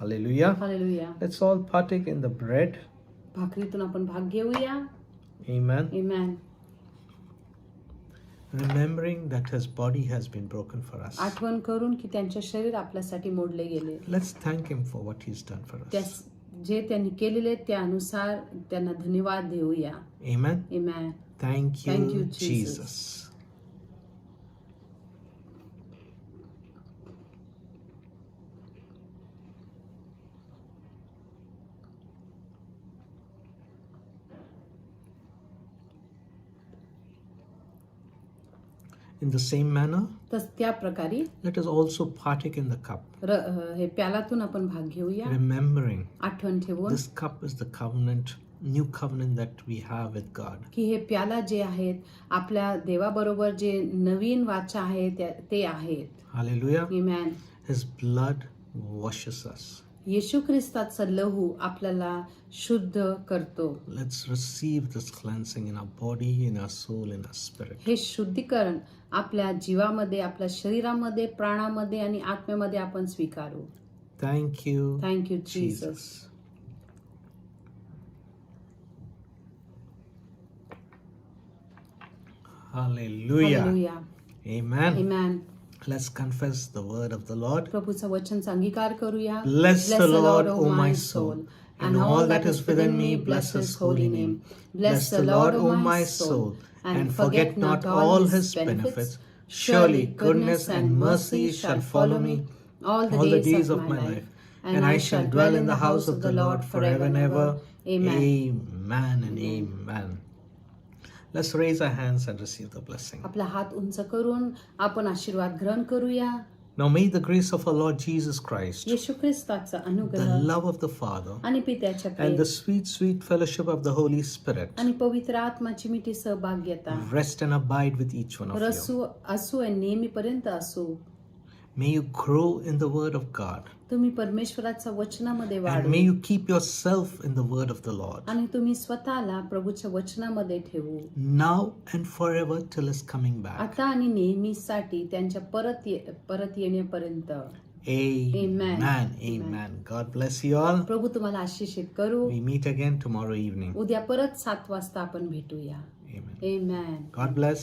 Hallelujah. Hallelujah. Let's all partake in the bread. भाकरीतून आपण भाग घेऊया. Amen. Amen. Remembering that his body has been broken for us. आठवण करून की त्यांचे शरीर आपल्यासाठी मोडले गेले. Let's thank him for what he's done for त्या us. जे त्यांनी केलेले त्यानुसार त्यांना धन्यवाद देऊया. Amen. Amen. Thank you, Thank you, Jesus. In the same manner, तस त्या प्रकारे let us also partake in the cup, हे प्यालातून आपण भाग घेऊया. remembering आठवण ठेवून this cup is the covenant, new covenant that we have with God. की हे प्याला जे आहेत आपल्या देवाबरोबर जे नवीन वाचा आहे ते आहेत. Hallelujah. आमेन. His blood washes us. येशू ख्रिस्ताचा लहू आपल्याला शुद्ध करतो. Let's receive this cleansing in our body, in our soul, in our spirit. हे शुद्धीकरण आपल्या जीवामध्ये आपल्या शरीरामध्ये प्राणामध्ये आणि आत्म्यामध्ये आपण स्वीकारू. Thank you, thank you Jesus. Jesus. Hallelujah. Hallelujah. Amen. Amen. Let's confess the word of the Lord. प्रभूचा वचनचा अंगीकार करूया. Bless the Lord, O my soul, and all that is within me, bless his holy name. Bless the Lord, O my soul, and forget not all his benefits. Surely goodness and mercy shall follow me all the days of my life, and I shall dwell in the house of the Lord forever and ever. Amen. Amen and amen. Let's raise our hands and receive the blessing. आपला हात उंच करून आपण आशीर्वाद ग्रहण करूया. Now may the grace of our Lord Jesus Christ, Yeshu ख्रिस्ताचा the अनुग्रह love of the Father, आणि पित्याच्या and Prem the sweet, sweet fellowship of the Holy Spirit आणि पवित्र आत्माची मिठी सहभाग्यता rest and abide with each one of you. असू आणि नेहमीपर्यंत असू. May you grow in the Word of God. तुम्ही परमेश्वराच्या वचनामध्ये And वाढू may you keep yourself in the Word of the Lord. आणि तुम्ही स्वतःला प्रभूच्या वचनामध्ये ठेवू Now and forever till His coming back. आता आणि नेहमीसाठी त्यांच्या परत येण्यापर्यंत. Amen. Amen. God bless you all. प्रभू तुम्हाला आशीषित करू. We meet again tomorrow evening. उद्या परत 7 वाजता आपण भेटूया. Amen. Amen. God bless.